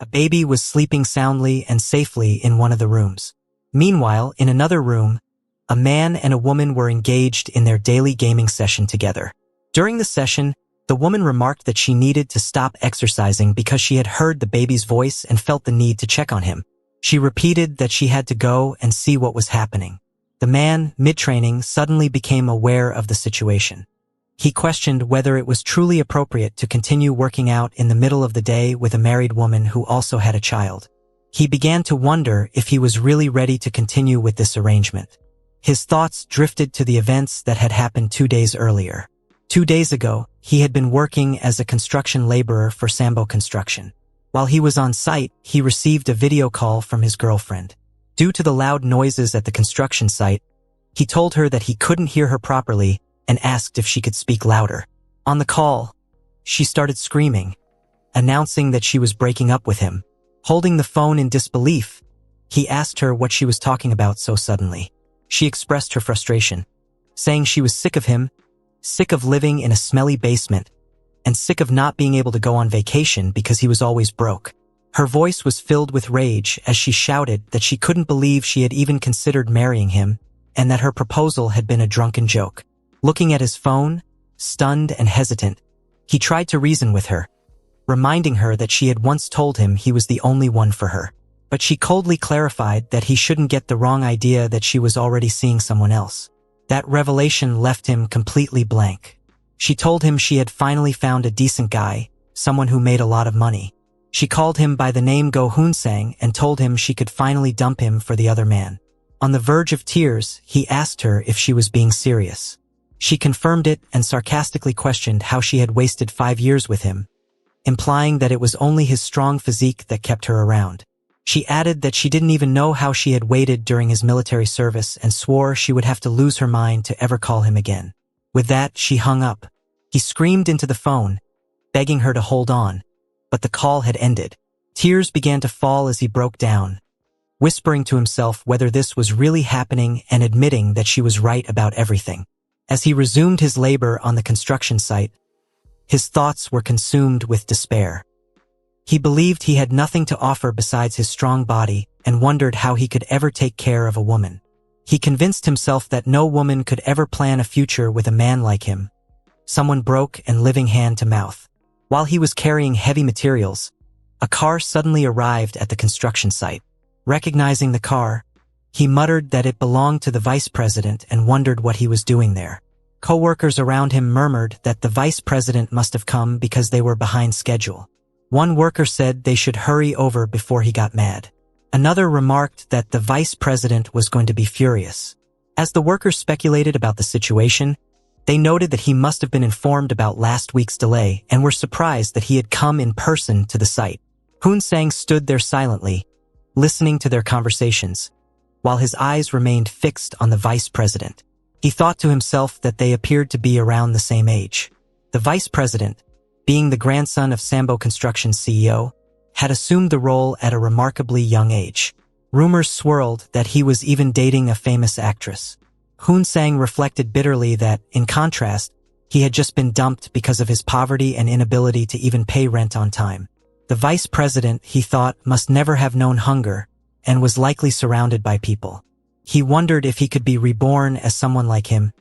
A baby was sleeping soundly and safely in one of the rooms. Meanwhile, in another room, a man and a woman were engaged in their daily gaming session together. During the session, the woman remarked that she needed to stop exercising because she had heard the baby's voice and felt the need to check on him. She repeated that she had to go and see what was happening. The man, mid-training, suddenly became aware of the situation. He questioned whether it was truly appropriate to continue working out in the middle of the day with a married woman who also had a child. He began to wonder if he was really ready to continue with this arrangement. His thoughts drifted to the events that had happened 2 days earlier. 2 days ago, he had been working as a construction laborer for Sambo Construction. While he was on site, he received a video call from his girlfriend. Due to the loud noises at the construction site, he told her that he couldn't hear her properly and asked if she could speak louder. On the call, she started screaming, announcing that she was breaking up with him. Holding the phone in disbelief, he asked her what she was talking about so suddenly. She expressed her frustration, saying she was sick of him, sick of living in a smelly basement, and sick of not being able to go on vacation because he was always broke. Her voice was filled with rage as she shouted that she couldn't believe she had even considered marrying him and that her proposal had been a drunken joke. Looking at his phone, stunned and hesitant, he tried to reason with her, reminding her that she had once told him he was the only one for her. But she coldly clarified that he shouldn't get the wrong idea that she was already seeing someone else. That revelation left him completely blank. She told him she had finally found a decent guy, someone who made a lot of money. She called him by the name Go Hoon-sang and told him she could finally dump him for the other man. On the verge of tears, he asked her if she was being serious. She confirmed it and sarcastically questioned how she had wasted 5 years with him, implying that it was only his strong physique that kept her around. She added that she didn't even know how she had waited during his military service and swore she would have to lose her mind to ever call him again. With that, she hung up. He screamed into the phone, begging her to hold on, but the call had ended. Tears began to fall as he broke down, whispering to himself whether this was really happening and admitting that she was right about everything. As he resumed his labor on the construction site, his thoughts were consumed with despair. He believed he had nothing to offer besides his strong body and wondered how he could ever take care of a woman. He convinced himself that no woman could ever plan a future with a man like him, someone broke and living hand to mouth. While he was carrying heavy materials, a car suddenly arrived at the construction site. Recognizing the car, he muttered that it belonged to the vice president and wondered what he was doing there. Co-workers around him murmured that the vice president must have come because they were behind schedule. One worker said they should hurry over before he got mad. Another remarked that the vice president was going to be furious. As the workers speculated about the situation, they noted that he must have been informed about last week's delay and were surprised that he had come in person to the site. Hoon-sang stood there silently, listening to their conversations, while his eyes remained fixed on the vice president. He thought to himself that they appeared to be around the same age. The vice president, being the grandson of Sambo Construction's CEO, had assumed the role at a remarkably young age. Rumors swirled that he was even dating a famous actress. Hoon-sang reflected bitterly that, in contrast, he had just been dumped because of his poverty and inability to even pay rent on time. The vice president, he thought, must never have known hunger and was likely surrounded by people. He wondered if he could be reborn as someone like him.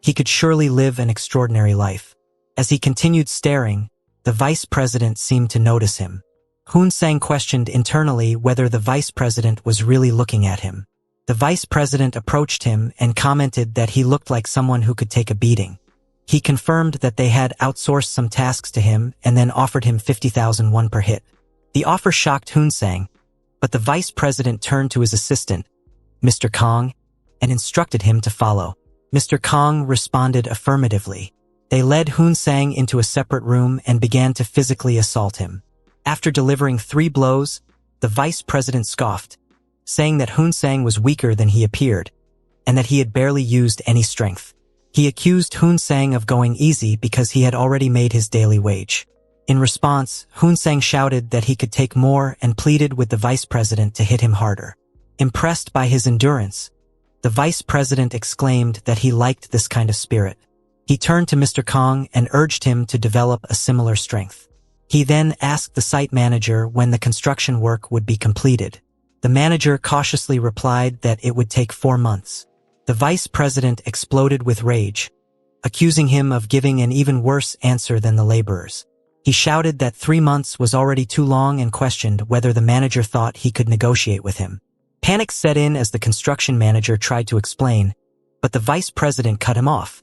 He could surely live an extraordinary life. As he continued staring, the vice president seemed to notice him. Hoon-sang questioned internally whether the vice president was really looking at him. The vice president approached him and commented that he looked like someone who could take a beating. He confirmed that they had outsourced some tasks to him and then offered him 50,000 won per hit. The offer shocked Hoon-sang, but the vice president turned to his assistant, Mr. Kong, and instructed him to follow. Mr. Kong responded affirmatively. They led Hoon-sang into a separate room and began to physically assault him. After delivering 3 blows, the vice president scoffed, saying that Hoon-sang was weaker than he appeared, and that he had barely used any strength. He accused Hoon-sang of going easy because he had already made his daily wage. In response, Hoon-sang shouted that he could take more and pleaded with the vice president to hit him harder. Impressed by his endurance, the vice president exclaimed that he liked this kind of spirit. He turned to Mr. Kong and urged him to develop a similar strength. He then asked the site manager when the construction work would be completed. The manager cautiously replied that it would take 4 months. The vice president exploded with rage, accusing him of giving an even worse answer than the laborers. He shouted that 3 months was already too long and questioned whether the manager thought he could negotiate with him. Panic set in as the construction manager tried to explain, but the vice president cut him off,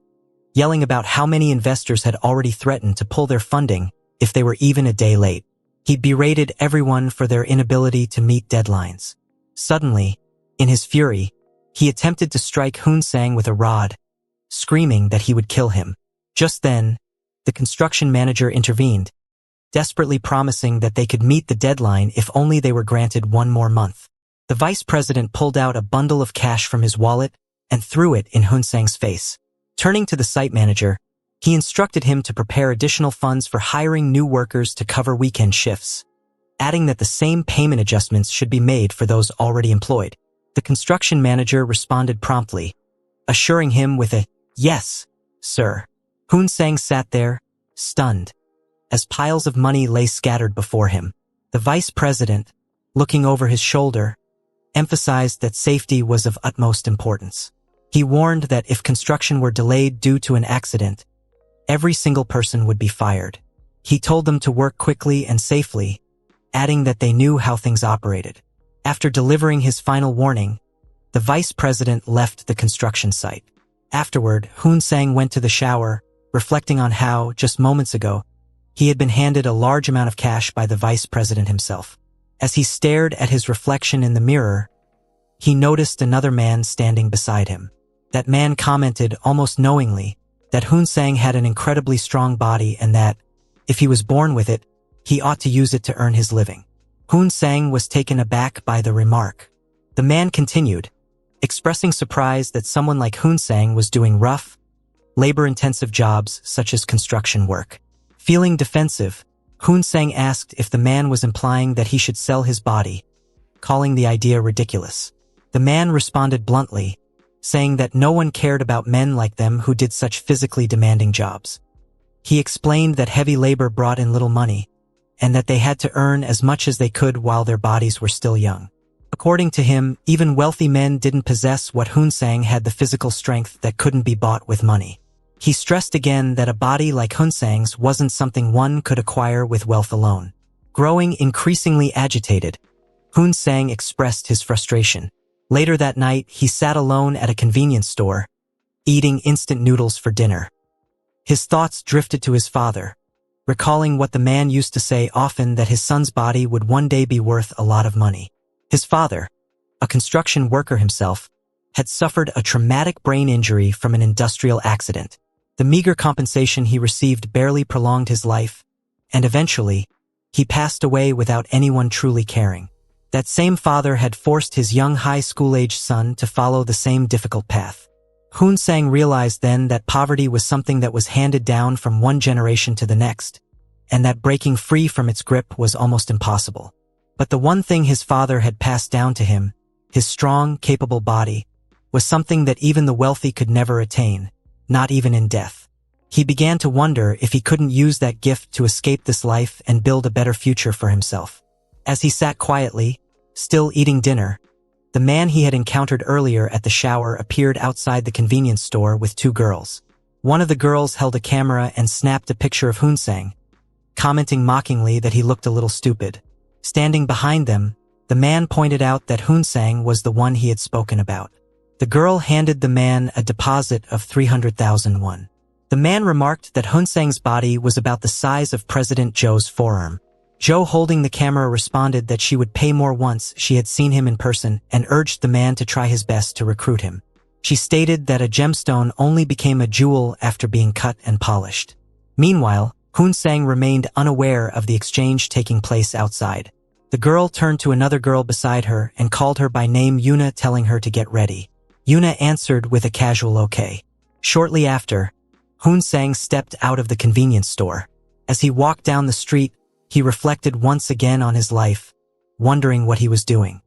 yelling about how many investors had already threatened to pull their funding if they were even a day late. He berated everyone for their inability to meet deadlines. Suddenly, in his fury, he attempted to strike Hwasama with a rod, screaming that he would kill him. Just then, the construction manager intervened, desperately promising that they could meet the deadline if only they were granted 1 more month. The vice president pulled out a bundle of cash from his wallet and threw it in Hwasama's face. Turning to the site manager, he instructed him to prepare additional funds for hiring new workers to cover weekend shifts, adding that the same payment adjustments should be made for those already employed. The construction manager responded promptly, assuring him with a, "Yes, sir." Hwasama sat there, stunned, as piles of money lay scattered before him. The vice president, looking over his shoulder, emphasized that safety was of utmost importance. He warned that if construction were delayed due to an accident, every single person would be fired. He told them to work quickly and safely, adding that they knew how things operated. After delivering his final warning, the vice president left the construction site. Afterward, Hwasama went to the shower, reflecting on how, just moments ago, he had been handed a large amount of cash by the vice president himself. As he stared at his reflection in the mirror, he noticed another man standing beside him. That man commented almost knowingly that Hwasama had an incredibly strong body and that, if he was born with it, he ought to use it to earn his living. Hwasama was taken aback by the remark. The man continued, expressing surprise that someone like Hwasama was doing rough, labor-intensive jobs such as construction work. Feeling defensive, Hwasama asked if the man was implying that he should sell his body, calling the idea ridiculous. The man responded bluntly, saying that no one cared about men like them who did such physically demanding jobs. He explained that heavy labor brought in little money, and that they had to earn as much as they could while their bodies were still young. According to him, even wealthy men didn't possess what Hwasama had, the physical strength that couldn't be bought with money. He stressed again that a body like Hwasama's wasn't something one could acquire with wealth alone. Growing increasingly agitated, Hwasama expressed his frustration. Later that night, he sat alone at a convenience store, eating instant noodles for dinner. His thoughts drifted to his father, recalling what the man used to say often, that his son's body would one day be worth a lot of money. His father, a construction worker himself, had suffered a traumatic brain injury from an industrial accident. The meager compensation he received barely prolonged his life, and eventually, he passed away without anyone truly caring. That same father had forced his young high school-age son to follow the same difficult path. Hwasama realized then that poverty was something that was handed down from one generation to the next, and that breaking free from its grip was almost impossible. But the one thing his father had passed down to him, his strong, capable body, was something that even the wealthy could never attain, not even in death. He began to wonder if he couldn't use that gift to escape this life and build a better future for himself. As he sat quietly, still eating dinner, the man he had encountered earlier at the shower appeared outside the convenience store with 2 girls. One of the girls held a camera and snapped a picture of Hwasama, commenting mockingly that he looked a little stupid. Standing behind them, the man pointed out that Hwasama was the one he had spoken about. The girl handed the man a deposit of 300,000 won. The man remarked that Hwasama's body was about the size of President Joe's forearm. Joe, holding the camera, responded that she would pay more once she had seen him in person and urged the man to try his best to recruit him. She stated that a gemstone only became a jewel after being cut and polished. Meanwhile, Hwasama remained unaware of the exchange taking place outside. The girl turned to another girl beside her and called her by name Yuna, telling her to get ready. Yuna answered with a casual okay. Shortly after, Hwasama stepped out of the convenience store. As he walked down the street, he reflected once again on his life, wondering what he was doing.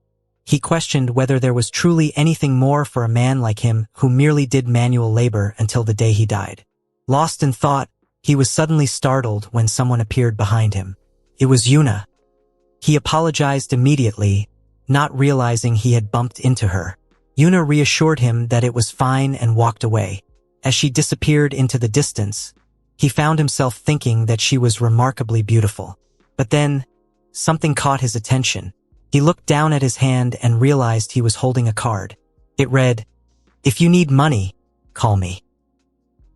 He questioned whether there was truly anything more for a man like him who merely did manual labor until the day he died. Lost in thought, he was suddenly startled when someone appeared behind him. It was Yuna. He apologized immediately, not realizing he had bumped into her. Yuna reassured him that it was fine and walked away. As she disappeared into the distance, he found himself thinking that she was remarkably beautiful. But then, something caught his attention. He looked down at his hand and realized he was holding a card. It read, "If you need money, call me."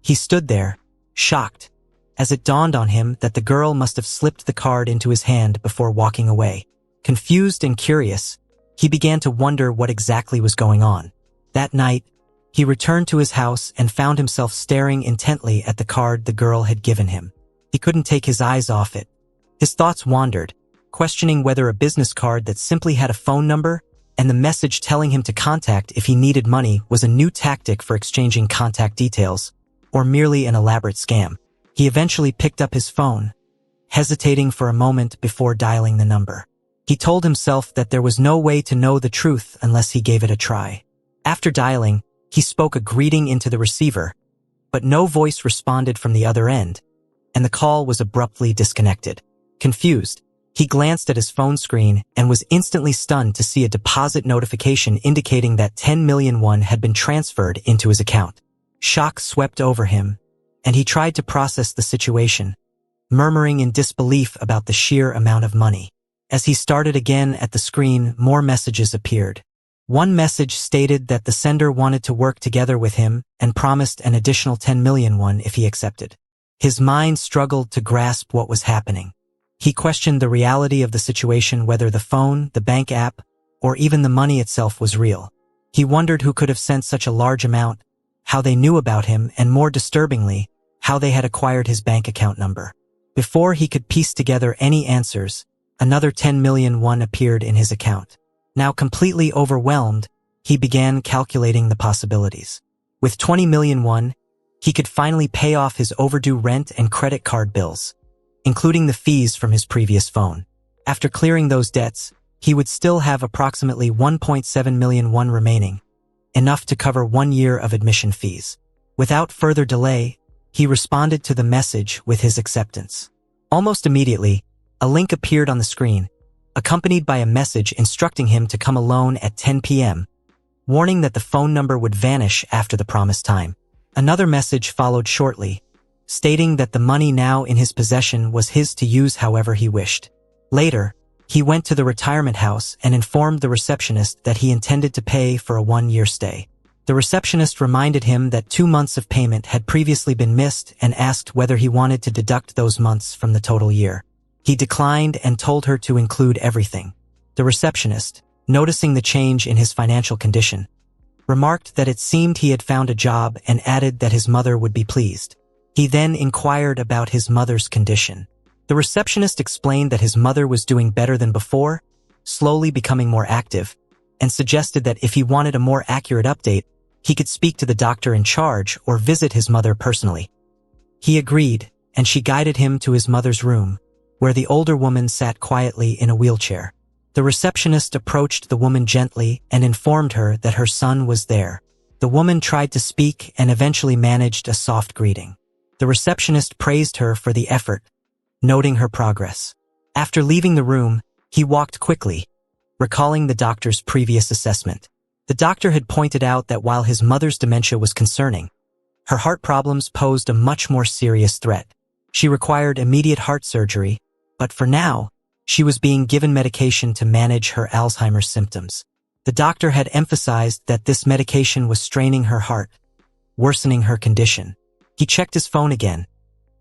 He stood there, shocked, as it dawned on him that the girl must have slipped the card into his hand before walking away. Confused and curious, he began to wonder what exactly was going on. That night, he returned to his house and found himself staring intently at the card the girl had given him. He couldn't take his eyes off it. His thoughts wandered, questioning whether a business card that simply had a phone number and the message telling him to contact if he needed money was a new tactic for exchanging contact details, or merely an elaborate scam. He eventually picked up his phone, hesitating for a moment before dialing the number. He told himself that there was no way to know the truth unless he gave it a try. After dialing, he spoke a greeting into the receiver, but no voice responded from the other end, and the call was abruptly disconnected. Confused, he glanced at his phone screen and was instantly stunned to see a deposit notification indicating that 10 million won had been transferred into his account. Shock swept over him, and he tried to process the situation, murmuring in disbelief about the sheer amount of money. As he started again at the screen, more messages appeared. One message stated that the sender wanted to work together with him and promised an additional 10 million won if he accepted. His mind struggled to grasp what was happening. He questioned the reality of the situation, whether the phone, the bank app, or even the money itself was real. He wondered who could have sent such a large amount, how they knew about him, and more disturbingly, how they had acquired his bank account number. Before he could piece together any answers, another 10 million won appeared in his account. Now completely overwhelmed, he began calculating the possibilities. With 20 million won, he could finally pay off his overdue rent and credit card bills, including the fees from his previous phone. After clearing those debts, he would still have approximately 1.7 million won remaining, enough to cover 1 year of admission fees. Without further delay, he responded to the message with his acceptance. Almost immediately, a link appeared on the screen, accompanied by a message instructing him to come alone at 10 p.m., warning that the phone number would vanish after the promised time. Another message followed shortly, stating that the money now in his possession was his to use however he wished. Later, he went to the retirement house and informed the receptionist that he intended to pay for a 1-year stay. The receptionist reminded him that 2 months of payment had previously been missed and asked whether he wanted to deduct those months from the total year. He declined and told her to include everything. The receptionist, noticing the change in his financial condition, remarked that it seemed he had found a job and added that his mother would be pleased. He then inquired about his mother's condition. The receptionist explained that his mother was doing better than before, slowly becoming more active, and suggested that if he wanted a more accurate update, he could speak to the doctor in charge or visit his mother personally. He agreed, and she guided him to his mother's room, where the older woman sat quietly in a wheelchair. The receptionist approached the woman gently and informed her that her son was there. The woman tried to speak and eventually managed a soft greeting. The receptionist praised her for the effort, noting her progress. After leaving the room, he walked quickly, recalling the doctor's previous assessment. The doctor had pointed out that while his mother's dementia was concerning, her heart problems posed a much more serious threat. She required immediate heart surgery, but for now, she was being given medication to manage her Alzheimer's symptoms. The doctor had emphasized that this medication was straining her heart, worsening her condition. He checked his phone again,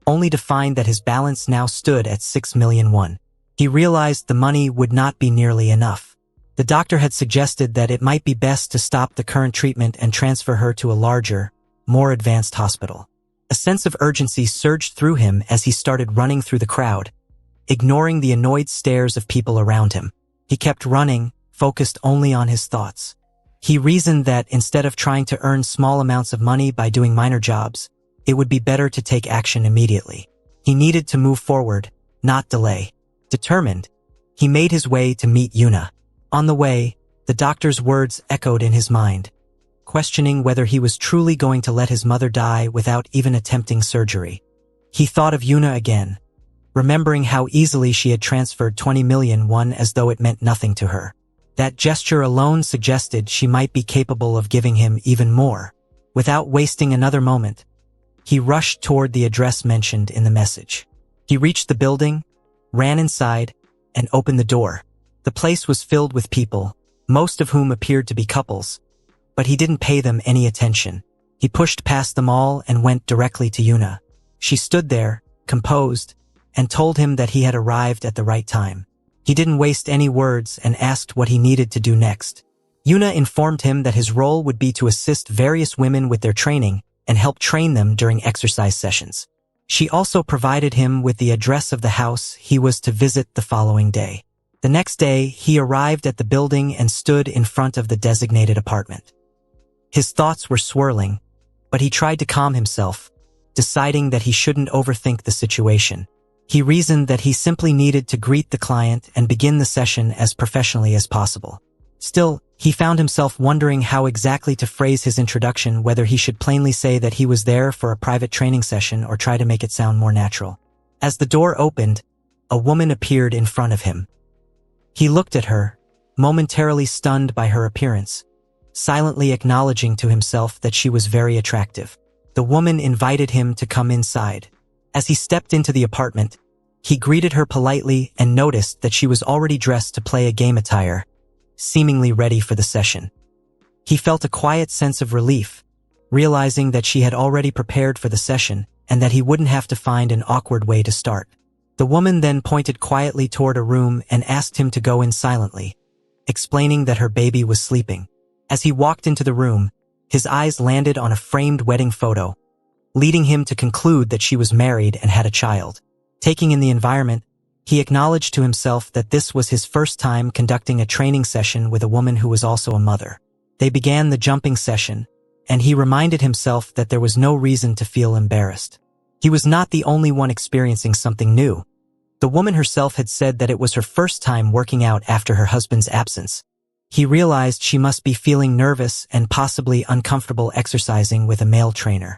only to find that his balance now stood at 6 million won. He realized the money would not be nearly enough. The doctor had suggested that it might be best to stop the current treatment and transfer her to a larger, more advanced hospital. A sense of urgency surged through him as he started running through the crowd, ignoring the annoyed stares of people around him. He kept running, focused only on his thoughts. He reasoned that instead of trying to earn small amounts of money by doing minor jobs, it would be better to take action immediately. He needed to move forward, not delay. Determined, he made his way to meet Yuna. On the way, the doctor's words echoed in his mind, questioning whether he was truly going to let his mother die without even attempting surgery. He thought of Yuna again, remembering how easily she had transferred 20 million won as though it meant nothing to her. That gesture alone suggested she might be capable of giving him even more. Without wasting another moment, he rushed toward the address mentioned in the message. He reached the building, ran inside, and opened the door. The place was filled with people, most of whom appeared to be couples, but he didn't pay them any attention. He pushed past them all and went directly to Yuna. She stood there, composed, and told him that he had arrived at the right time. He didn't waste any words and asked what he needed to do next. Yuna informed him that his role would be to assist various women with their training and help train them during exercise sessions. She also provided him with the address of the house he was to visit the following day. The next day, he arrived at the building and stood in front of the designated apartment. His thoughts were swirling, but he tried to calm himself, deciding that he shouldn't overthink the situation. He reasoned that he simply needed to greet the client and begin the session as professionally as possible. Still, he found himself wondering how exactly to phrase his introduction, whether he should plainly say that he was there for a private training session or try to make it sound more natural. As the door opened, a woman appeared in front of him. He looked at her, momentarily stunned by her appearance, silently acknowledging to himself that she was very attractive. The woman invited him to come inside. As he stepped into the apartment, he greeted her politely and noticed that she was already dressed to play a game attire, seemingly ready for the session. He felt a quiet sense of relief, realizing that she had already prepared for the session and that he wouldn't have to find an awkward way to start. The woman then pointed quietly toward a room and asked him to go in silently, explaining that her baby was sleeping. As he walked into the room, his eyes landed on a framed wedding photo, leading him to conclude that she was married and had a child. Taking in the environment, he acknowledged to himself that this was his first time conducting a training session with a woman who was also a mother. They began the jumping session, and he reminded himself that there was no reason to feel embarrassed. He was not the only one experiencing something new. The woman herself had said that it was her first time working out after her husband's absence. He realized she must be feeling nervous and possibly uncomfortable exercising with a male trainer.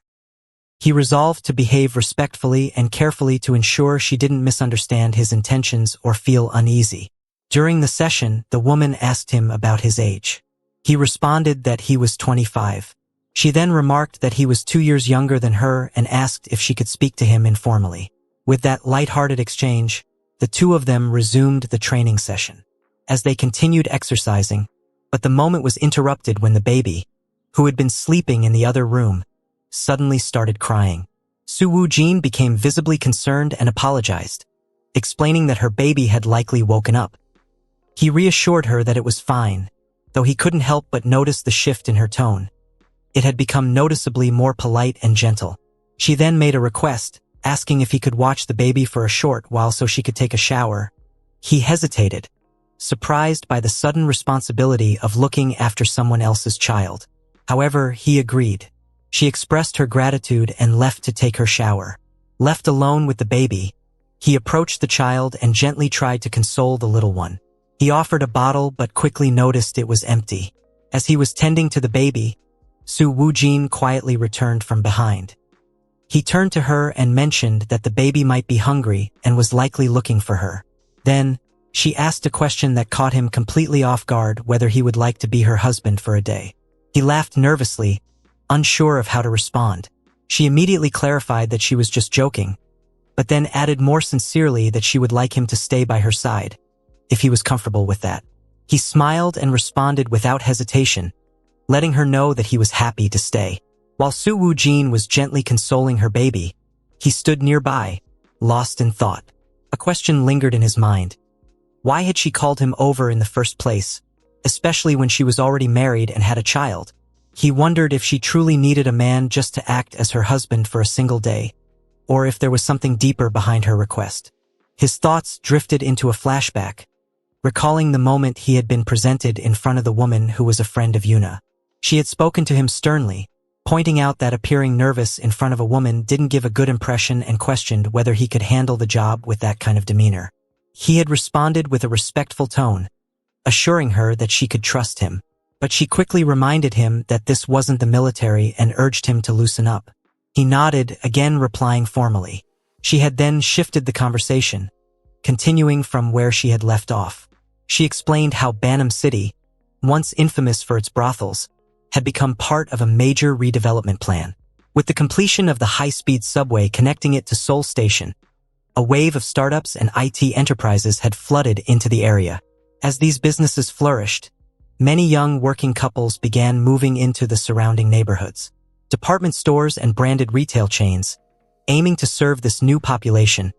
He resolved to behave respectfully and carefully to ensure she didn't misunderstand his intentions or feel uneasy. During the session, the woman asked him about his age. He responded that he was 25. She then remarked that he was 2 years younger than her and asked if she could speak to him informally. With that light-hearted exchange, the two of them resumed the training session. As they continued exercising, but the moment was interrupted when the baby, who had been sleeping in the other room, suddenly started crying. Su Woo-jin became visibly concerned and apologized, explaining that her baby had likely woken up. He reassured her that it was fine, though he couldn't help but notice the shift in her tone. It had become noticeably more polite and gentle. She then made a request, asking if he could watch the baby for a short while so she could take a shower. He hesitated, surprised by the sudden responsibility of looking after someone else's child. However, he agreed. She expressed her gratitude and left to take her shower. Left alone with the baby, he approached the child and gently tried to console the little one. He offered a bottle but quickly noticed it was empty. As he was tending to the baby, Su Woo-jin quietly returned from behind. He turned to her and mentioned that the baby might be hungry and was likely looking for her. Then, she asked a question that caught him completely off guard, whether he would like to be her husband for a day. He laughed nervously, unsure of how to respond. She immediately clarified that she was just joking, but then added more sincerely that she would like him to stay by her side, if he was comfortable with that. He smiled and responded without hesitation, letting her know that he was happy to stay. While Su Woo-jin was gently consoling her baby, he stood nearby, lost in thought. A question lingered in his mind. Why had she called him over in the first place, especially when she was already married and had a child? He wondered if she truly needed a man just to act as her husband for a single day, or if there was something deeper behind her request. His thoughts drifted into a flashback, recalling the moment he had been presented in front of the woman who was a friend of Yuna. She had spoken to him sternly, pointing out that appearing nervous in front of a woman didn't give a good impression and questioned whether he could handle the job with that kind of demeanor. He had responded with a respectful tone, assuring her that she could trust him. But she quickly reminded him that this wasn't the military and urged him to loosen up. He nodded, again replying formally. She had then shifted the conversation, continuing from where she had left off. She explained how Banam City, once infamous for its brothels, had become part of a major redevelopment plan. With the completion of the high-speed subway connecting it to Seoul Station, a wave of startups and IT enterprises had flooded into the area. As these businesses flourished, many young working couples began moving into the surrounding neighborhoods. Department stores and branded retail chains, aiming to serve this new population,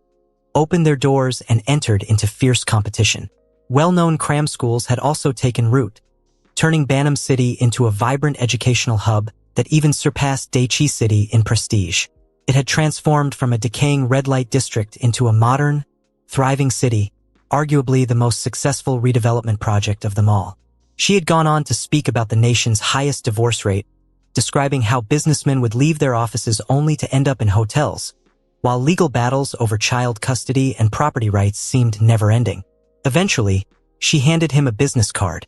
opened their doors and entered into fierce competition. Well-known cram schools had also taken root, turning Banam City into a vibrant educational hub that even surpassed Daechi City in prestige. It had transformed from a decaying red-light district into a modern, thriving city, arguably the most successful redevelopment project of them all. She had gone on to speak about the nation's highest divorce rate, describing how businessmen would leave their offices only to end up in hotels, while legal battles over child custody and property rights seemed never-ending. Eventually, she handed him a business card,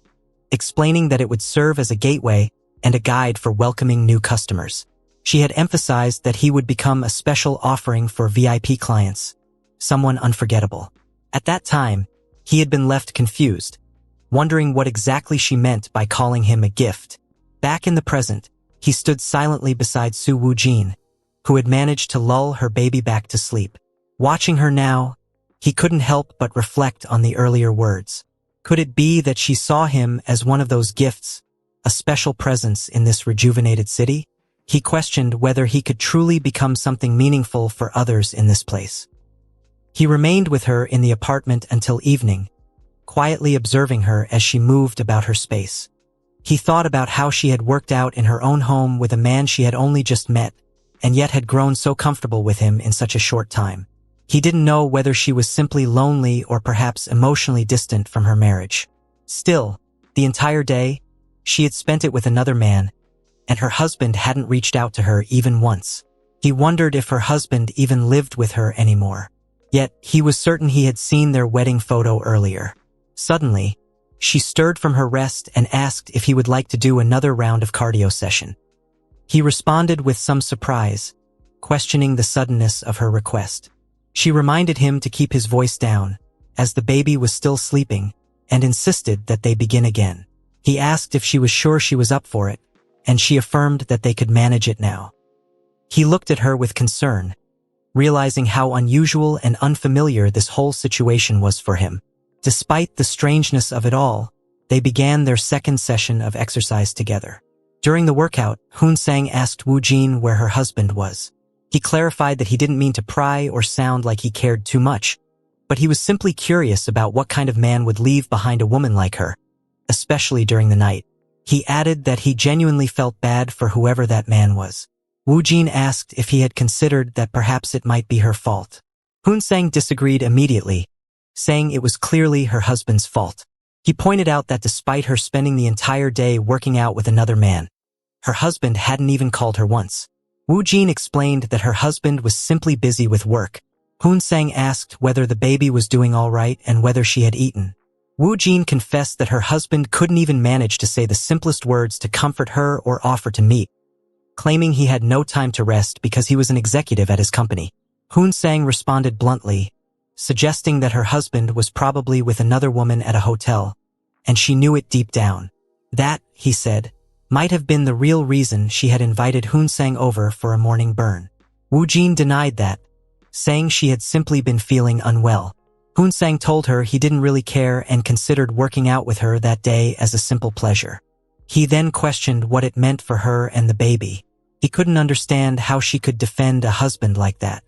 explaining that it would serve as a gateway and a guide for welcoming new customers. She had emphasized that he would become a special offering for VIP clients, someone unforgettable. At that time, he had been left confused, wondering what exactly she meant by calling him a gift. Back in the present, he stood silently beside Su Woojin, who had managed to lull her baby back to sleep. Watching her now, he couldn't help but reflect on the earlier words. Could it be that she saw him as one of those gifts, a special presence in this rejuvenated city? He questioned whether he could truly become something meaningful for others in this place. He remained with her in the apartment until evening, quietly observing her as she moved about her space. He thought about how she had worked out in her own home with a man she had only just met, and yet had grown so comfortable with him in such a short time. He didn't know whether she was simply lonely or perhaps emotionally distant from her marriage. Still, the entire day, she had spent it with another man, and her husband hadn't reached out to her even once. He wondered if her husband even lived with her anymore. Yet, he was certain he had seen their wedding photo earlier. Suddenly, she stirred from her rest and asked if he would like to do another round of cardio session. He responded with some surprise, questioning the suddenness of her request. She reminded him to keep his voice down, as the baby was still sleeping, and insisted that they begin again. He asked if she was sure she was up for it, and she affirmed that they could manage it now. He looked at her with concern, realizing how unusual and unfamiliar this whole situation was for him. Despite the strangeness of it all, they began their second session of exercise together. During the workout, Hoon-sang asked Woojin where her husband was. He clarified that he didn't mean to pry or sound like he cared too much, but he was simply curious about what kind of man would leave behind a woman like her, especially during the night. He added that he genuinely felt bad for whoever that man was. Woojin asked if he had considered that perhaps it might be her fault. Hoon-sang disagreed immediately, saying it was clearly her husband's fault. He pointed out that despite her spending the entire day working out with another man, her husband hadn't even called her once. Woojin explained that her husband was simply busy with work. Hoon-sang asked whether the baby was doing all right and whether she had eaten. Woojin confessed that her husband couldn't even manage to say the simplest words to comfort her or offer to meet, claiming he had no time to rest because he was an executive at his company. Hoon-sang responded bluntly, suggesting that her husband was probably with another woman at a hotel, and she knew it deep down. That, he said, might have been the real reason she had invited Hoon-sang over for a morning burn. Woojin denied that, saying she had simply been feeling unwell. Hoon-sang told her he didn't really care and considered working out with her that day as a simple pleasure. He then questioned what it meant for her and the baby. He couldn't understand how she could defend a husband like that.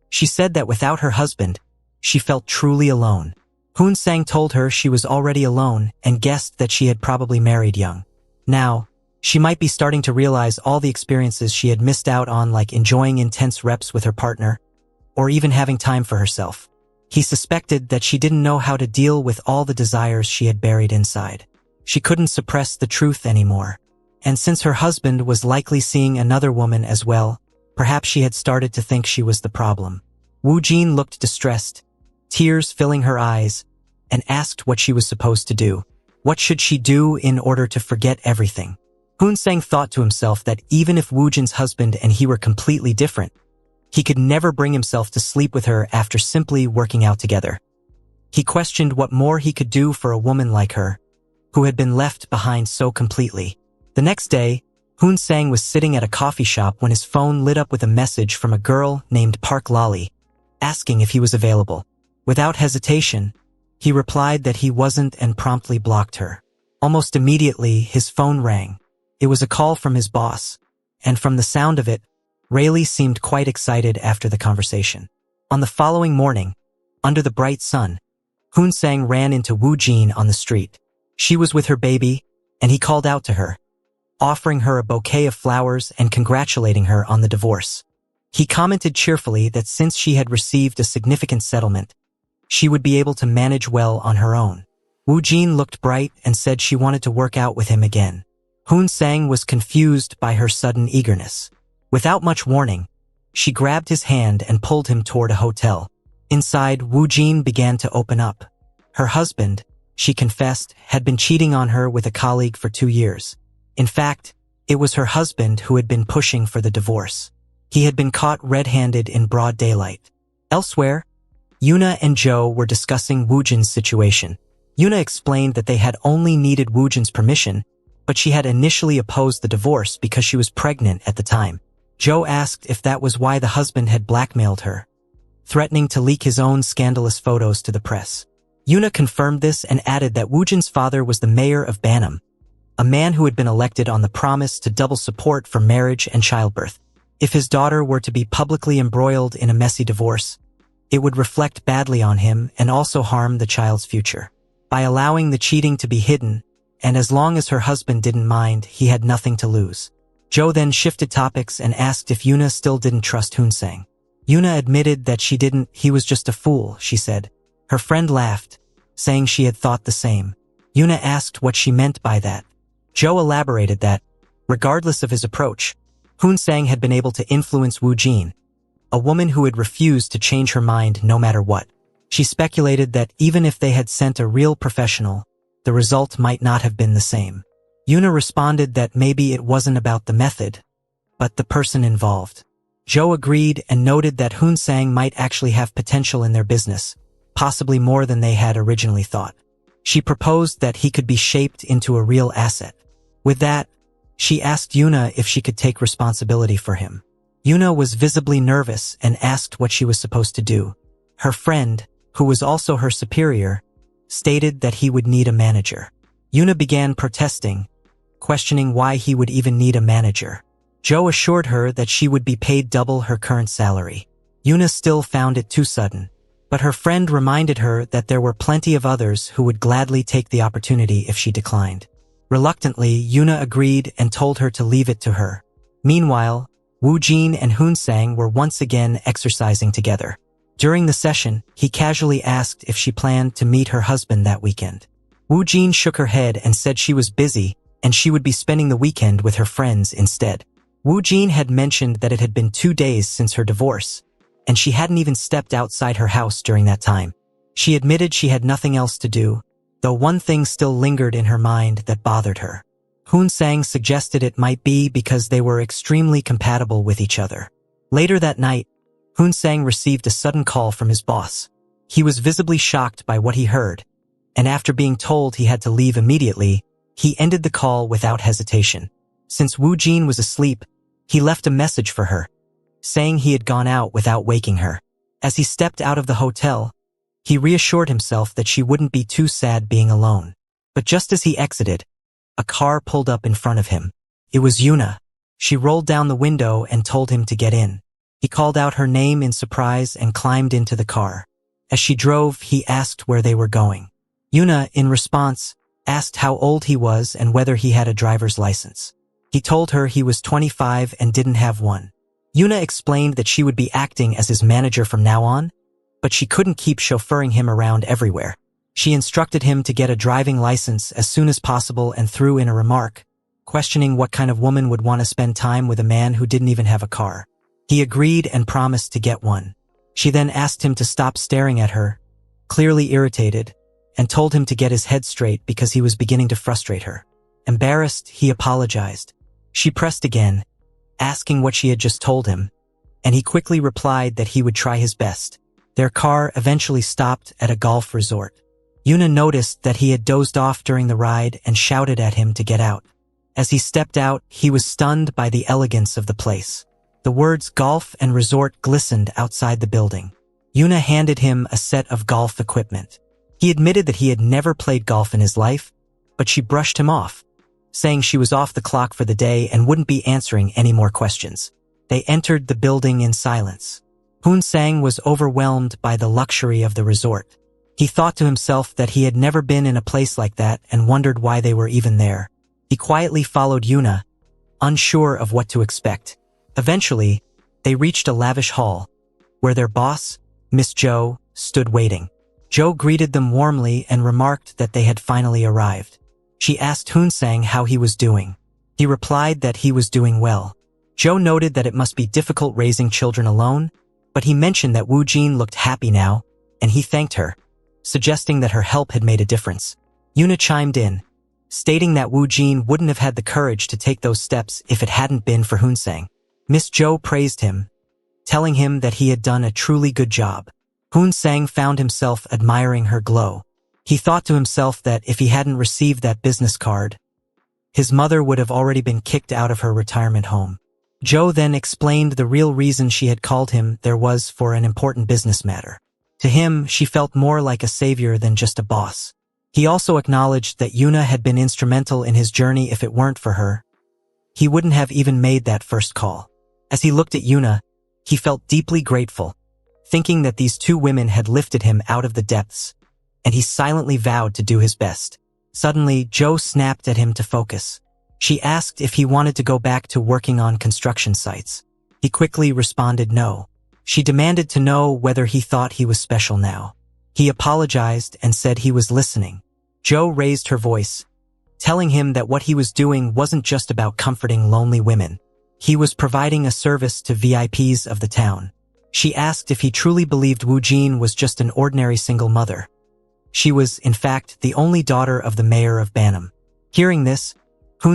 She said that without her husband, she felt truly alone. Hoon-sang told her she was already alone and guessed that she had probably married young. Now, she might be starting to realize all the experiences she had missed out on, like enjoying intense reps with her partner, or even having time for herself. He suspected that she didn't know how to deal with all the desires she had buried inside. She couldn't suppress the truth anymore. And since her husband was likely seeing another woman as well, perhaps she had started to think she was the problem. Woojin looked distressed, tears filling her eyes, and asked what she was supposed to do. What should she do in order to forget everything? Hoon-sang thought to himself that even if Woojin's husband and he were completely different, He could never bring himself to sleep with her after simply working out together. He questioned what more he could do for a woman like her, who had been left behind so completely. The next day, Sang was sitting at a coffee shop when his phone lit up with a message from a girl named Park Lali, asking if he was available. Without hesitation, he replied that he wasn't and promptly blocked her. Almost immediately, his phone rang. It was a call from his boss, and from the sound of it, Rayleigh seemed quite excited after the conversation. On the following morning, under the bright sun, Sang ran into Woo Jin on the street. She was with her baby, and he called out to her, offering her a bouquet of flowers and congratulating her on the divorce. He commented cheerfully that since she had received a significant settlement, she would be able to manage well on her own. Woo Jin looked bright and said she wanted to work out with him again. Sang was confused by her sudden eagerness. Without much warning, she grabbed his hand and pulled him toward a hotel. Inside, Woo Jin began to open up. Her husband, she confessed, had been cheating on her with a colleague for 2 years. In fact, it was her husband who had been pushing for the divorce. He had been caught red-handed in broad daylight. Elsewhere, Yuna and Joe were discussing Woo Jin's situation. Yuna explained that they had only needed Woo Jin's permission, but she had initially opposed the divorce because she was pregnant at the time. Joe asked if that was why the husband had blackmailed her, threatening to leak his own scandalous photos to the press. Yuna confirmed this and added that Woo Jin's father was the mayor of Banam, a man who had been elected on the promise to double support for marriage and childbirth. If his daughter were to be publicly embroiled in a messy divorce, it would reflect badly on him and also harm the child's future. By allowing the cheating to be hidden, and as long as her husband didn't mind, he had nothing to lose. Joe then shifted topics and asked if Yuna still didn't trust Sang. Yuna admitted that she didn't. He was just a fool, she said. Her friend laughed, saying she had thought the same. Yuna asked what she meant by that. Joe elaborated that, regardless of his approach, Sang had been able to influence Woo Jin, a woman who had refused to change her mind no matter what. She speculated that even if they had sent a real professional, the result might not have been the same. Yuna responded that maybe it wasn't about the method, but the person involved. Joe agreed and noted that Sang might actually have potential in their business, possibly more than they had originally thought. She proposed that he could be shaped into a real asset. With that, she asked Yuna if she could take responsibility for him. Yuna was visibly nervous and asked what she was supposed to do. Her friend, who was also her superior, stated that he would need a manager. Yuna began protesting, questioning why he would even need a manager. Joe assured her that she would be paid double her current salary. Yuna still found it too sudden, but her friend reminded her that there were plenty of others who would gladly take the opportunity if she declined. Reluctantly, Yuna agreed and told her to leave it to her. Meanwhile, Woo Jin and Sang were once again exercising together. During the session, he casually asked if she planned to meet her husband that weekend. Woo Jin shook her head and said she was busy and she would be spending the weekend with her friends instead. Woo Jin had mentioned that it had been 2 days since her divorce, and she hadn't even stepped outside her house during that time. She admitted she had nothing else to do, though one thing still lingered in her mind that bothered her. Sang suggested it might be because they were extremely compatible with each other. Later that night, Sang received a sudden call from his boss. He was visibly shocked by what he heard, and after being told he had to leave immediately, he ended the call without hesitation. Since Woo Jin was asleep, he left a message for her, saying he had gone out without waking her. As he stepped out of the hotel, he reassured himself that she wouldn't be too sad being alone. But just as he exited, a car pulled up in front of him. It was Yuna. She rolled down the window and told him to get in. He called out her name in surprise and climbed into the car. As she drove, he asked where they were going. Yuna, in response, asked how old he was and whether he had a driver's license. He told her he was 25 and didn't have one. Yuna explained that she would be acting as his manager from now on, but she couldn't keep chauffeuring him around everywhere. She instructed him to get a driving license as soon as possible and threw in a remark, questioning what kind of woman would want to spend time with a man who didn't even have a car. He agreed and promised to get one. She then asked him to stop staring at her, clearly irritated, and told him to get his head straight because he was beginning to frustrate her. Embarrassed, he apologized. She pressed again, asking what she had just told him, and he quickly replied that he would try his best. Their car eventually stopped at a golf resort. Yuna noticed that he had dozed off during the ride and shouted at him to get out. As he stepped out, he was stunned by the elegance of the place. The words golf and resort glistened outside the building. Yuna handed him a set of golf equipment. He admitted that he had never played golf in his life, but she brushed him off, saying she was off the clock for the day and wouldn't be answering any more questions. They entered the building in silence. Sang was overwhelmed by the luxury of the resort. He thought to himself that he had never been in a place like that and wondered why they were even there. He quietly followed Yuna, unsure of what to expect. Eventually, they reached a lavish hall, where their boss, Miss Jo, stood waiting. Jo greeted them warmly and remarked that they had finally arrived. She asked Sang how he was doing. He replied that he was doing well. Jo noted that it must be difficult raising children alone, but he mentioned that Wu Jin looked happy now, and he thanked her, suggesting that her help had made a difference. Yuna chimed in, stating that Wu Jin wouldn't have had the courage to take those steps if it hadn't been for Sang. Miss Jo praised him, telling him that he had done a truly good job. Sang found himself admiring her glow. He thought to himself that if he hadn't received that business card, his mother would have already been kicked out of her retirement home. Jo then explained the real reason she had called him there was for an important business matter. To him, she felt more like a savior than just a boss. He also acknowledged that Yuna had been instrumental in his journey. If it weren't for her, he wouldn't have even made that first call. As he looked at Yuna, he felt deeply grateful, thinking that these two women had lifted him out of the depths, and he silently vowed to do his best. Suddenly, Jo snapped at him to focus. She asked if he wanted to go back to working on construction sites. He quickly responded no. She demanded to know whether he thought he was special now. He apologized and said he was listening. Jo raised her voice, telling him that what he was doing wasn't just about comforting lonely women. He was providing a service to VIPs of the town. She asked if he truly believed Wu Jin was just an ordinary single mother. She was, in fact, the only daughter of the mayor of Banam. Hearing this,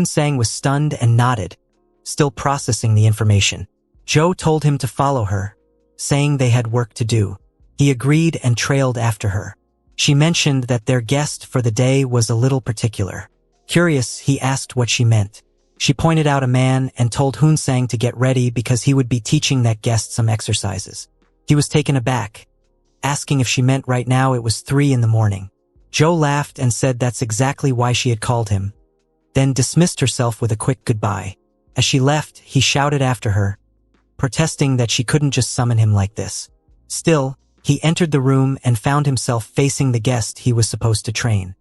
Sang was stunned and nodded, still processing the information. Jo told him to follow her, saying they had work to do. He agreed and trailed after her. She mentioned that their guest for the day was a little particular. Curious, he asked what she meant. She pointed out a man and told Sang to get ready because he would be teaching that guest some exercises. He was taken aback, asking if she meant right now it was 3 a.m. Jo laughed and said that's exactly why she had called him, then dismissed herself with a quick goodbye. As she left, he shouted after her, protesting that she couldn't just summon him like this. Still, he entered the room and found himself facing the guest he was supposed to train.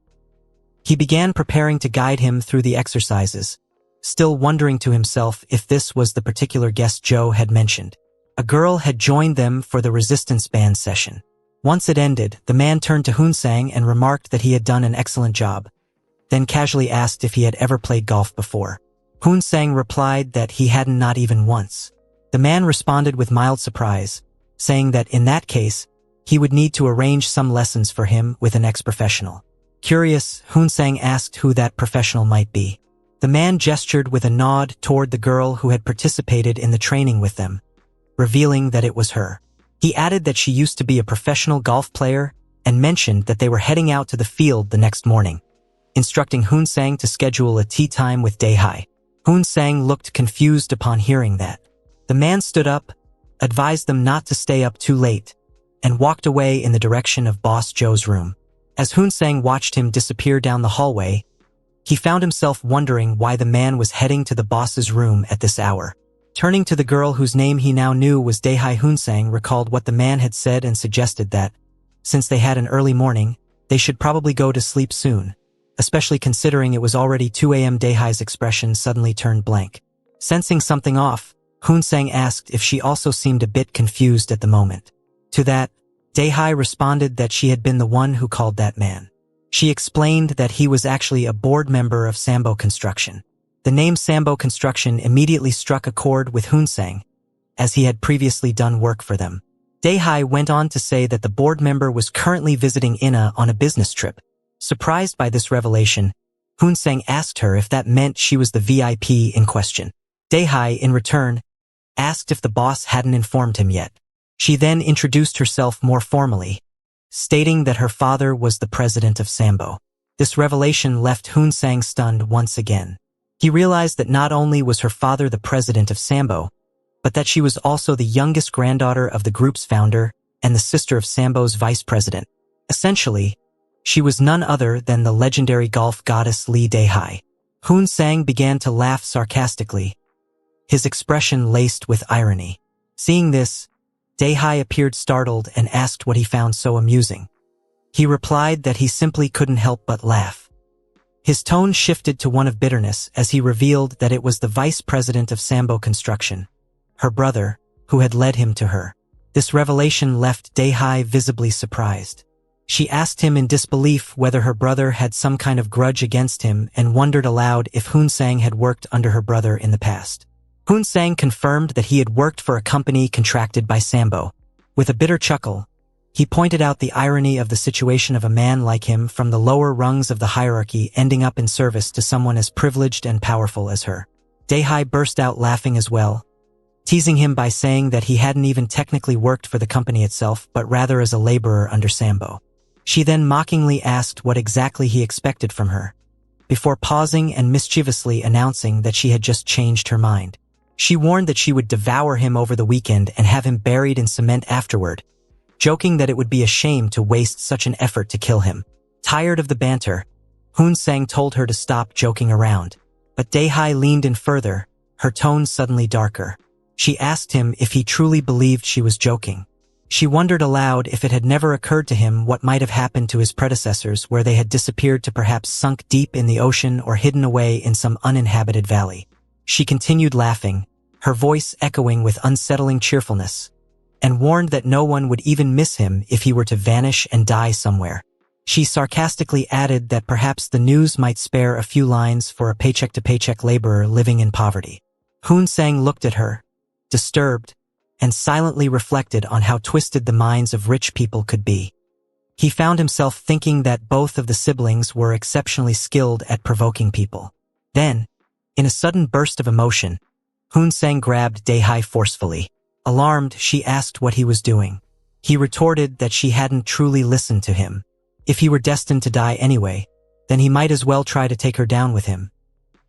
He began preparing to guide him through the exercises, still wondering to himself if this was the particular guest Jo had mentioned. A girl had joined them for the resistance band session. Once it ended, the man turned to Sang and remarked that he had done an excellent job, then casually asked if he had ever played golf before. Sang replied that he hadn't, not even once. The man responded with mild surprise, saying that in that case, he would need to arrange some lessons for him with an ex-professional. Curious, Sang asked who that professional might be. The man gestured with a nod toward the girl who had participated in the training with them, revealing that it was her. He added that she used to be a professional golf player and mentioned that they were heading out to the field the next morning, instructing Sang to schedule a tea time with Daehai. Sang looked confused upon hearing that. The man stood up, advised them not to stay up too late, and walked away in the direction of Boss Joe's room. As Sang watched him disappear down the hallway, he found himself wondering why the man was heading to the boss's room at this hour. Turning to the girl whose name he now knew was Daehai, Sang recalled what the man had said and suggested that, since they had an early morning, they should probably go to sleep soon, especially considering it was already 2 a.m. Daehai's expression suddenly turned blank. Sensing something off, Sang asked if she also seemed a bit confused at the moment. To that, Daehai responded that she had been the one who called that man. She explained that he was actually a board member of Sambo Construction. The name Sambo Construction immediately struck a chord with Sang, as he had previously done work for them. Daehai went on to say that the board member was currently visiting Ina on a business trip. Surprised by this revelation, Sang asked her if that meant she was the VIP in question. Daehai, in return, asked if the boss hadn't informed him yet. She then introduced herself more formally, stating that her father was the president of Sambo. This revelation left Hoon-sang stunned once again. He realized that not only was her father the president of Sambo, but that she was also the youngest granddaughter of the group's founder and the sister of Sambo's vice president. Essentially, she was none other than the legendary golf goddess Lee Dae-hai. Hoon-sang began to laugh sarcastically, his expression laced with irony. Seeing this, Dae-hai appeared startled and asked what he found so amusing. He replied that he simply couldn't help but laugh. His tone shifted to one of bitterness as he revealed that it was the vice president of Sambo Construction, her brother, who had led him to her. This revelation left Dae-hai visibly surprised. She asked him in disbelief whether her brother had some kind of grudge against him and wondered aloud if Hoon-sang had worked under her brother in the past. Hoon-sang confirmed that he had worked for a company contracted by Sambo. With a bitter chuckle, he pointed out the irony of the situation of a man like him from the lower rungs of the hierarchy ending up in service to someone as privileged and powerful as her. Dae-hai burst out laughing as well, teasing him by saying that he hadn't even technically worked for the company itself but rather as a laborer under Sambo. She then mockingly asked what exactly he expected from her, before pausing and mischievously announcing that she had just changed her mind. She warned that she would devour him over the weekend and have him buried in cement afterward, joking that it would be a shame to waste such an effort to kill him. Tired of the banter, Hoon-sang told her to stop joking around. But Dae-hai leaned in further, her tone suddenly darker. She asked him if he truly believed she was joking. She wondered aloud if it had never occurred to him what might have happened to his predecessors where they had disappeared to perhaps sunk deep in the ocean or hidden away in some uninhabited valley. She continued laughing, her voice echoing with unsettling cheerfulness, and warned that no one would even miss him if he were to vanish and die somewhere. She sarcastically added that perhaps the news might spare a few lines for a paycheck-to-paycheck laborer living in poverty. Hoon-sang looked at her, disturbed, and silently reflected on how twisted the minds of rich people could be. He found himself thinking that both of the siblings were exceptionally skilled at provoking people. Then, in a sudden burst of emotion, Hoon-sang grabbed Dae-hai forcefully. Alarmed, she asked what he was doing. He retorted that she hadn't truly listened to him. If he were destined to die anyway, then he might as well try to take her down with him.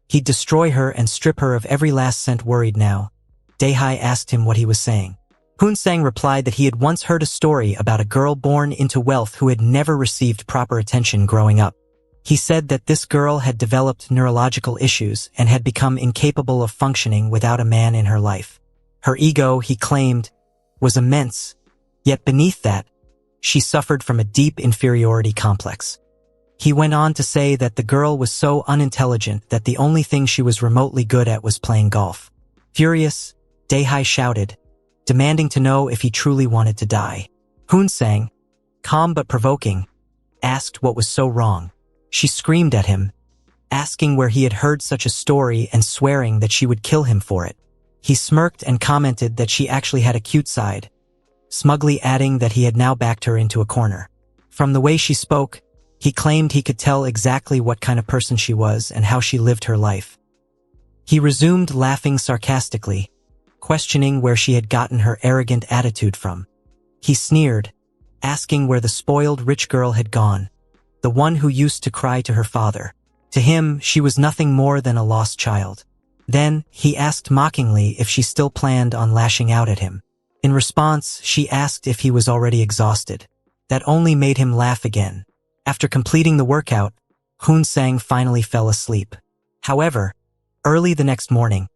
He'd destroy her and strip her of every last cent. Worried now, Dae-hai asked him what he was saying. Hoon-sang replied that he had once heard a story about a girl born into wealth who had never received proper attention growing up. He said that this girl had developed neurological issues and had become incapable of functioning without a man in her life. Her ego, he claimed, was immense, yet beneath that, she suffered from a deep inferiority complex. He went on to say that the girl was so unintelligent that the only thing she was remotely good at was playing golf. Furious, Dae-hai shouted, demanding to know if he truly wanted to die. Hoon-sang, calm but provoking, asked what was so wrong. She screamed at him, asking where he had heard such a story and swearing that she would kill him for it. He smirked and commented that she actually had a cute side, smugly adding that he had now backed her into a corner. From the way she spoke, he claimed he could tell exactly what kind of person she was and how she lived her life. He resumed laughing sarcastically, questioning where she had gotten her arrogant attitude from. He sneered, asking where the spoiled rich girl had gone, the one who used to cry to her father. To him, she was nothing more than a lost child. Then, he asked mockingly if she still planned on lashing out at him. In response, she asked if he was already exhausted. That only made him laugh again. After completing the workout, Hoon-sang finally fell asleep. However, early the next morning,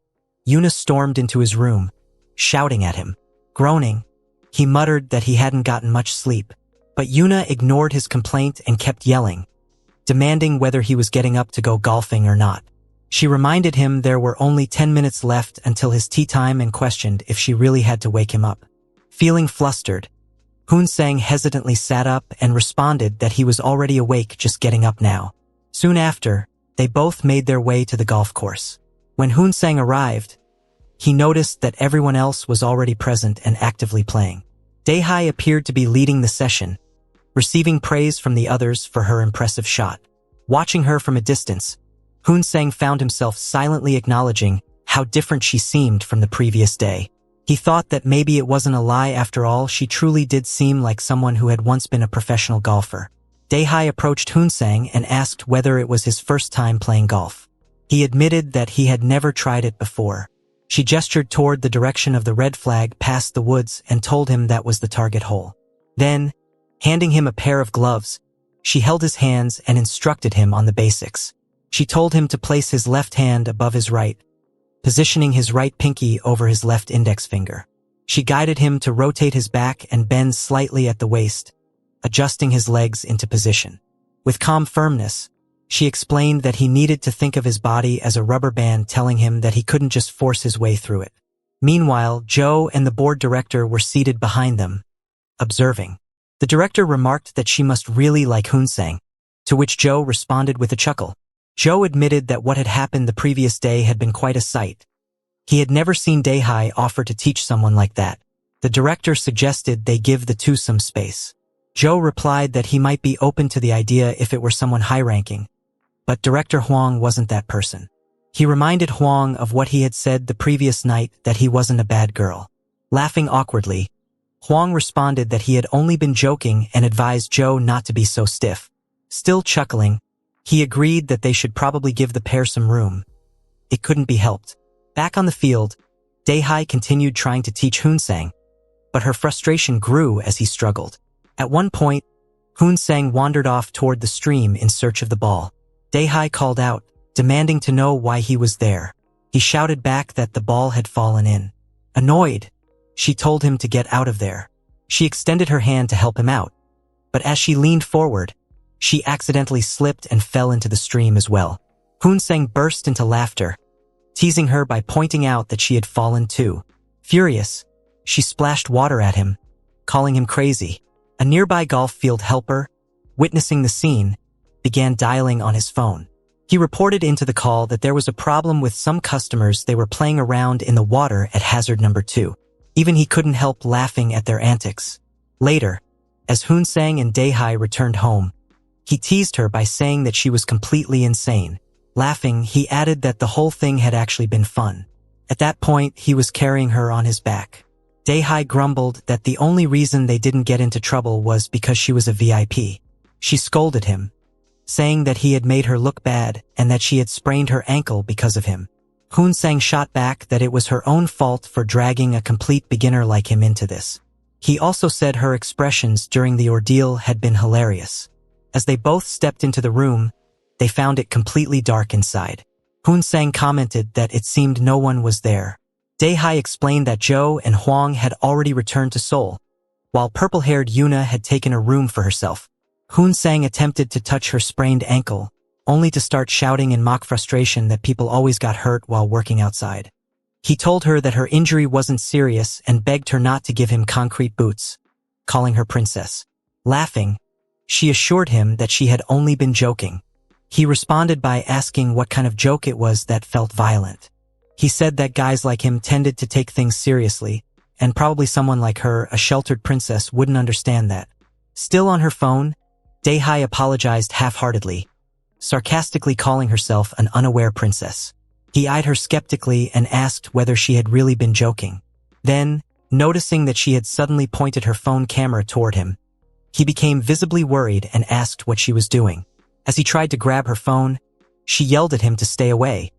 Yuna stormed into his room, shouting at him. Groaning, he muttered that he hadn't gotten much sleep. But Yuna ignored his complaint and kept yelling, demanding whether he was getting up to go golfing or not. She reminded him there were only 10 minutes left until his tea time and questioned if she really had to wake him up. Feeling flustered, Hoon-sang hesitantly sat up and responded that he was already awake, just getting up now. Soon after, they both made their way to the golf course. When Hoon-sang arrived, he noticed that everyone else was already present and actively playing. Dae-hai appeared to be leading the session, receiving praise from the others for her impressive shot. Watching her from a distance, Hoon-sang found himself silently acknowledging how different she seemed from the previous day. He thought that maybe it wasn't a lie after all. She truly did seem like someone who had once been a professional golfer. Dae-hai approached Hoon-sang and asked whether it was his first time playing golf. He admitted that he had never tried it before. She gestured toward the direction of the red flag past the woods and told him that was the target hole. Then, handing him a pair of gloves, she held his hands and instructed him on the basics. She told him to place his left hand above his right, positioning his right pinky over his left index finger. She guided him to rotate his back and bend slightly at the waist, adjusting his legs into position. With calm firmness, she explained that he needed to think of his body as a rubber band, telling him that he couldn't just force his way through it. Meanwhile, Joe and the board director were seated behind them, observing. The director remarked that she must really like Hoon-sang, to which Joe responded with a chuckle. Joe admitted that what had happened the previous day had been quite a sight. He had never seen Dae-hai offer to teach someone like that. The director suggested they give the two some space. Joe replied that he might be open to the idea if it were someone high-ranking, but Director Hwang wasn't that person. He reminded Hwang of what he had said the previous night, that he wasn't a bad girl. Laughing awkwardly, Hwang responded that he had only been joking and advised Joe not to be so stiff. Still chuckling, he agreed that they should probably give the pair some room. It couldn't be helped. Back on the field, Dae-hai continued trying to teach Hoon-sang, but her frustration grew as he struggled. At one point, Hoon-sang wandered off toward the stream in search of the ball. Dae-hai called out, demanding to know why he was there. He shouted back that the ball had fallen in. Annoyed, she told him to get out of there. She extended her hand to help him out, but as she leaned forward, she accidentally slipped and fell into the stream as well. Hoon-sang burst into laughter, teasing her by pointing out that she had fallen too. Furious, she splashed water at him, calling him crazy. A nearby golf field helper, witnessing the scene, began dialing on his phone. He reported into the call that there was a problem with some customers. They were playing around in the water at hazard number 2. Even he couldn't help laughing at their antics. Later, as Hoon-sang and Dae-hai returned home, he teased her by saying that she was completely insane. Laughing, he added that the whole thing had actually been fun. At that point, he was carrying her on his back. Dae-hai grumbled that the only reason they didn't get into trouble was because she was a VIP. She scolded him, saying that he had made her look bad and that she had sprained her ankle because of him. Hoon-sang shot back that it was her own fault for dragging a complete beginner like him into this. He also said her expressions during the ordeal had been hilarious. As they both stepped into the room, they found it completely dark inside. Hoon-sang commented that it seemed no one was there. Dae-hai explained that Joe and Hwang had already returned to Seoul, while purple-haired Yuna had taken a room for herself. Hoon-sang attempted to touch her sprained ankle, only to start shouting in mock frustration that people always got hurt while working outside. He told her that her injury wasn't serious and begged her not to give him concrete boots, calling her princess. Laughing, she assured him that she had only been joking. He responded by asking what kind of joke it was that felt violent. He said that guys like him tended to take things seriously, and probably someone like her, a sheltered princess, wouldn't understand that. Still on her phone, Dae-hai apologized half-heartedly, sarcastically calling herself an unaware princess. He eyed her skeptically and asked whether she had really been joking. Then, noticing that she had suddenly pointed her phone camera toward him, he became visibly worried and asked what she was doing. As he tried to grab her phone, she yelled at him to stay away,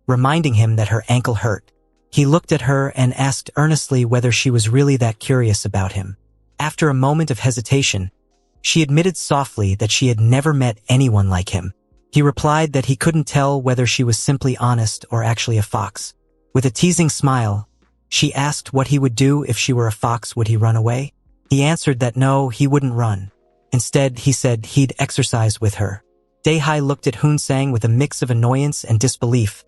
reminding him that her ankle hurt. He looked at her and asked earnestly whether she was really that curious about him. After a moment of hesitation, she admitted softly that she had never met anyone like him. He replied that he couldn't tell whether she was simply honest or actually a fox. With a teasing smile, she asked what he would do if she were a fox. Would he run away? He answered that no, he wouldn't run. Instead, he said he'd exercise with her. Dae-hai looked at Hoon-sang with a mix of annoyance and disbelief,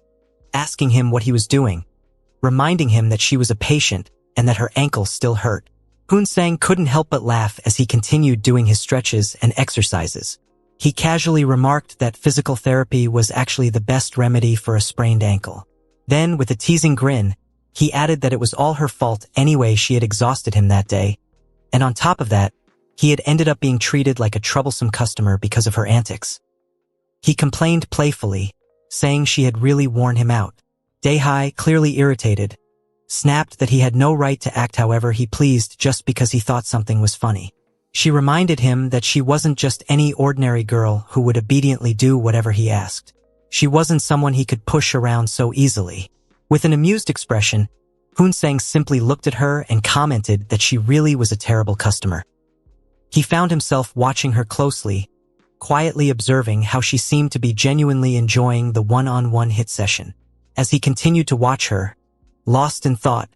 asking him what he was doing, reminding him that she was a patient and that her ankle still hurt. Hoon-sang couldn't help but laugh as he continued doing his stretches and exercises. He casually remarked that physical therapy was actually the best remedy for a sprained ankle. Then, with a teasing grin, he added that it was all her fault anyway. She had exhausted him that day, and on top of that, he had ended up being treated like a troublesome customer because of her antics. He complained playfully, saying she had really worn him out. Dae-hai, clearly irritated, snapped that he had no right to act however he pleased just because he thought something was funny. She reminded him that she wasn't just any ordinary girl who would obediently do whatever he asked. She wasn't someone he could push around so easily. With an amused expression, Hoon-sang simply looked at her and commented that she really was a terrible customer. He found himself watching her closely, quietly observing how she seemed to be genuinely enjoying the one-on-one hit session. As he continued to watch her, lost in thought,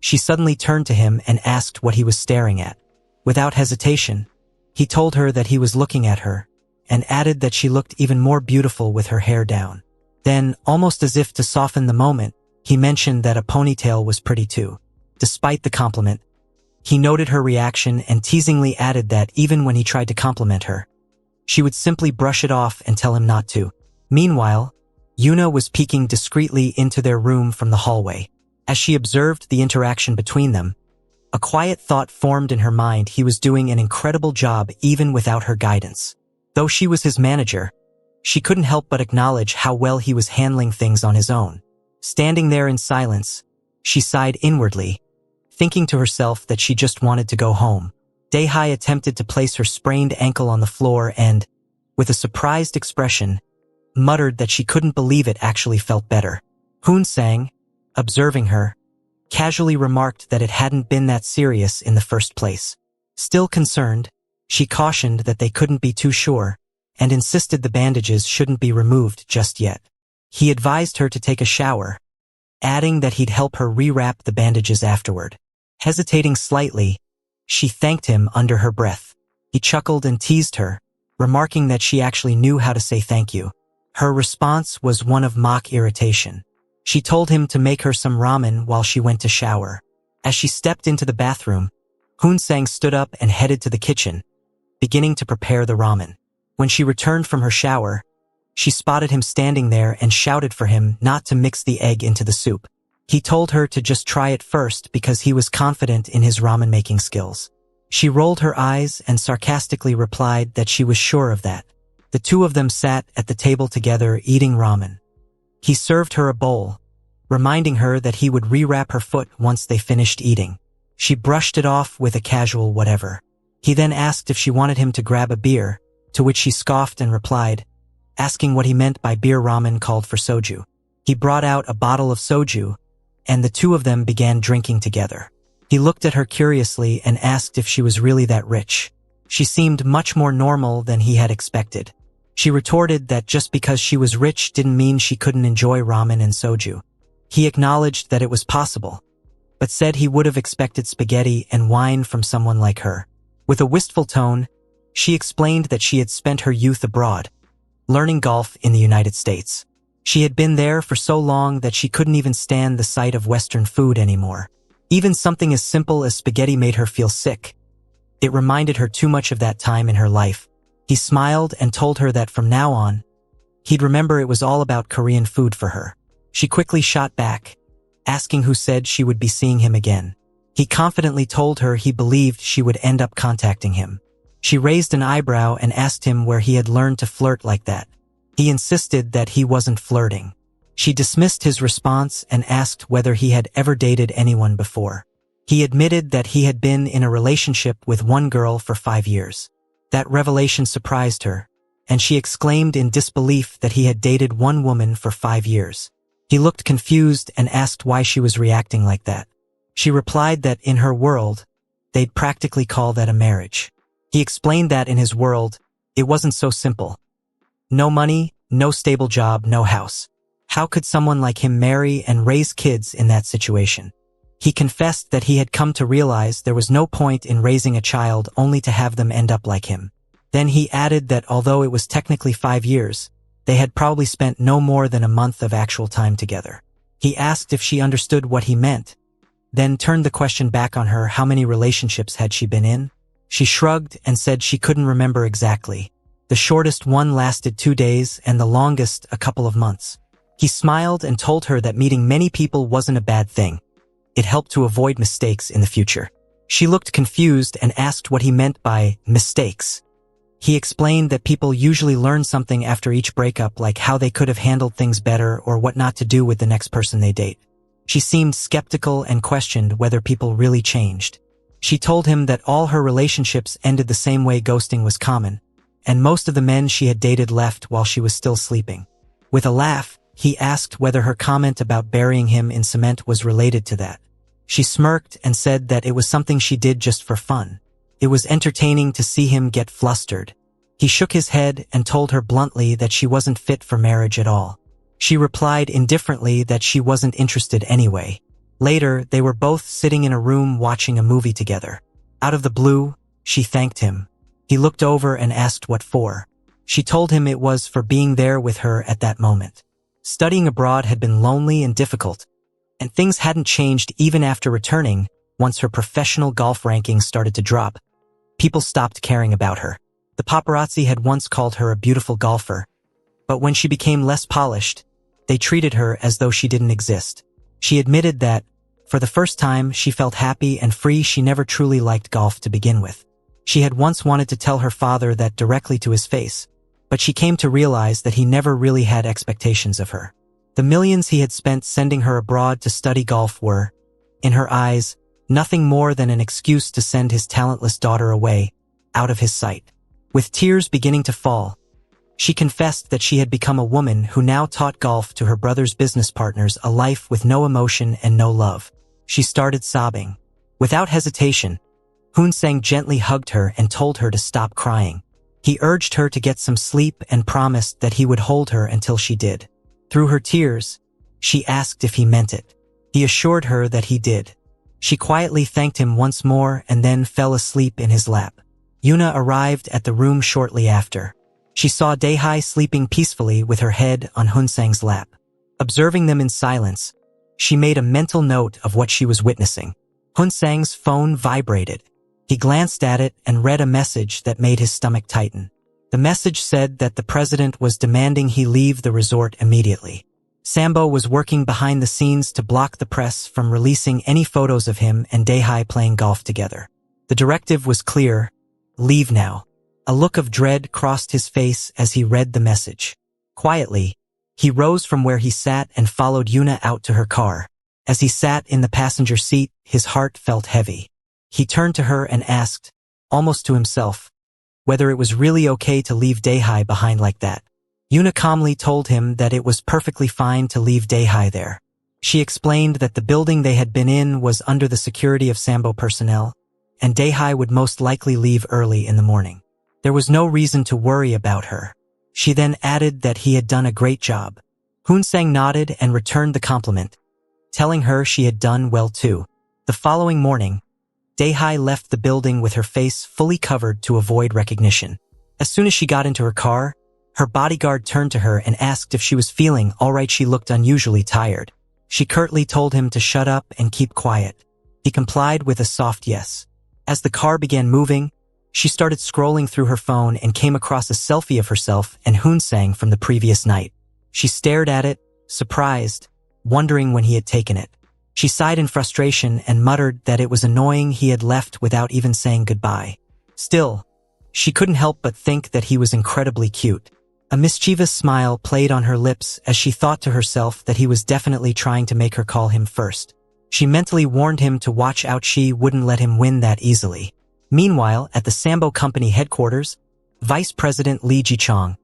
she suddenly turned to him and asked what he was staring at. Without hesitation, he told her that he was looking at her, and added that she looked even more beautiful with her hair down. Then, almost as if to soften the moment, he mentioned that a ponytail was pretty too. Despite the compliment, he noted her reaction and teasingly added that even when he tried to compliment her, she would simply brush it off and tell him not to. Meanwhile, Yuna was peeking discreetly into their room from the hallway. As she observed the interaction between them, a quiet thought formed in her mind. He was doing an incredible job even without her guidance. Though she was his manager, she couldn't help but acknowledge how well he was handling things on his own. Standing there in silence, she sighed inwardly, thinking to herself that she just wanted to go home. Daehye attempted to place her sprained ankle on the floor and, with a surprised expression, muttered that she couldn't believe it actually felt better. Hoon-sang, observing her, casually remarked that it hadn't been that serious in the first place. Still concerned, she cautioned that they couldn't be too sure, and insisted the bandages shouldn't be removed just yet. He advised her to take a shower, adding that he'd help her rewrap the bandages afterward. Hesitating slightly, she thanked him under her breath. He chuckled and teased her, remarking that she actually knew how to say thank you. Her response was one of mock irritation. She told him to make her some ramen while she went to shower. As she stepped into the bathroom, Hoon-sang stood up and headed to the kitchen, beginning to prepare the ramen. When she returned from her shower, she spotted him standing there and shouted for him not to mix the egg into the soup. He told her to just try it first because he was confident in his ramen-making skills. She rolled her eyes and sarcastically replied that she was sure of that. The two of them sat at the table together eating ramen. He served her a bowl, reminding her that he would rewrap her foot once they finished eating. She brushed it off with a casual whatever. He then asked if she wanted him to grab a beer, to which she scoffed and replied, asking what he meant by beer ramen called for soju. He brought out a bottle of soju, and the two of them began drinking together. He looked at her curiously and asked if she was really that rich. She seemed much more normal than he had expected. She retorted that just because she was rich didn't mean she couldn't enjoy ramen and soju. He acknowledged that it was possible, but said he would have expected spaghetti and wine from someone like her. With a wistful tone, she explained that she had spent her youth abroad, learning golf in the United States. She had been there for so long that she couldn't even stand the sight of Western food anymore. Even something as simple as spaghetti made her feel sick. It reminded her too much of that time in her life. He smiled and told her that from now on, he'd remember it was all about Korean food for her. She quickly shot back, asking who said she would be seeing him again. He confidently told her he believed she would end up contacting him. She raised an eyebrow and asked him where he had learned to flirt like that. He insisted that he wasn't flirting. She dismissed his response and asked whether he had ever dated anyone before. He admitted that he had been in a relationship with one girl for 5 years. That revelation surprised her, and she exclaimed in disbelief that he had dated one woman for 5 years. He looked confused and asked why she was reacting like that. She replied that in her world, they'd practically call that a marriage. He explained that in his world, it wasn't so simple. No money, no stable job, no house. How could someone like him marry and raise kids in that situation? He confessed that he had come to realize there was no point in raising a child only to have them end up like him. Then he added that although it was technically 5 years, they had probably spent no more than a month of actual time together. He asked if she understood what he meant, then turned the question back on her. How many relationships had she been in? She shrugged and said she couldn't remember exactly. The shortest one lasted 2 days and the longest a couple of months. He smiled and told her that meeting many people wasn't a bad thing. It helped to avoid mistakes in the future. She looked confused and asked what he meant by mistakes. He explained that people usually learn something after each breakup, like how they could have handled things better or what not to do with the next person they date. She seemed skeptical and questioned whether people really changed. She told him that all her relationships ended the same way ghosting was common, and most of the men she had dated left while she was still sleeping. With a laugh, he asked whether her comment about burying him in cement was related to that. She smirked and said that it was something she did just for fun. It was entertaining to see him get flustered. He shook his head and told her bluntly that she wasn't fit for marriage at all. She replied indifferently that she wasn't interested anyway. Later, they were both sitting in a room watching a movie together. Out of the blue, she thanked him. He looked over and asked what for. She told him it was for being there with her at that moment. Studying abroad had been lonely and difficult, and things hadn't changed even after returning. Once her professional golf rankings started to drop, people stopped caring about her. The paparazzi had once called her a beautiful golfer, but when she became less polished, they treated her as though she didn't exist. She admitted that, for the first time, she felt happy and free. She never truly liked golf to begin with. She had once wanted to tell her father that directly to his face, but she came to realize that he never really had expectations of her. The millions he had spent sending her abroad to study golf were, in her eyes, nothing more than an excuse to send his talentless daughter away, out of his sight. With tears beginning to fall, she confessed that she had become a woman who now taught golf to her brother's business partners, a life with no emotion and no love. She started sobbing. Without hesitation, Hoon-sang gently hugged her and told her to stop crying. He urged her to get some sleep and promised that he would hold her until she did. Through her tears, she asked if he meant it. He assured her that he did. She quietly thanked him once more and then fell asleep in his lap. Yuna arrived at the room shortly after. She saw Dae-hai sleeping peacefully with her head on Hoon-sang's lap. Observing them in silence, she made a mental note of what she was witnessing. Hoon-sang's phone vibrated. He glanced at it and read a message that made his stomach tighten. The message said that the president was demanding he leave the resort immediately. Sambo was working behind the scenes to block the press from releasing any photos of him and Dae-hai playing golf together. The directive was clear: leave now. A look of dread crossed his face as he read the message. Quietly, he rose from where he sat and followed Yuna out to her car. As he sat in the passenger seat, his heart felt heavy. He turned to her and asked, almost to himself, whether it was really okay to leave Dae-hai behind like that. Yuna calmly told him that it was perfectly fine to leave Dae-hai there. She explained that the building they had been in was under the security of Sambo personnel, and Dae-hai would most likely leave early in the morning. There was no reason to worry about her. She then added that he had done a great job. Hoon-sang nodded and returned the compliment, telling her she had done well too. The following morning, Dae-hai left the building with her face fully covered to avoid recognition. As soon as she got into her car, her bodyguard turned to her and asked if she was feeling all right. She looked unusually tired. She curtly told him to shut up and keep quiet. He complied with a soft yes. As the car began moving, she started scrolling through her phone and came across a selfie of herself and Hoon-sang from the previous night. She stared at it, surprised, wondering when he had taken it. She sighed in frustration and muttered that it was annoying he had left without even saying goodbye. Still, she couldn't help but think that he was incredibly cute. A mischievous smile played on her lips as she thought to herself that he was definitely trying to make her call him first. She mentally warned him to watch out. She wouldn't let him win that easily. Meanwhile, at the Sambo Company headquarters, Vice President Lee Ji-chong,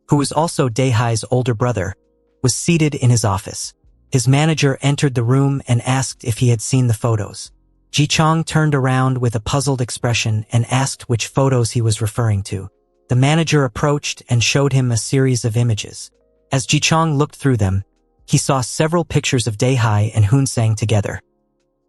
who was also Dae-hai's older brother, was seated in his office. His manager entered the room and asked if he had seen the photos. Ji-chong turned around with a puzzled expression and asked which photos he was referring to. The manager approached and showed him a series of images. As Ji-chong looked through them, he saw several pictures of Dae-hai and Hoon-sang together.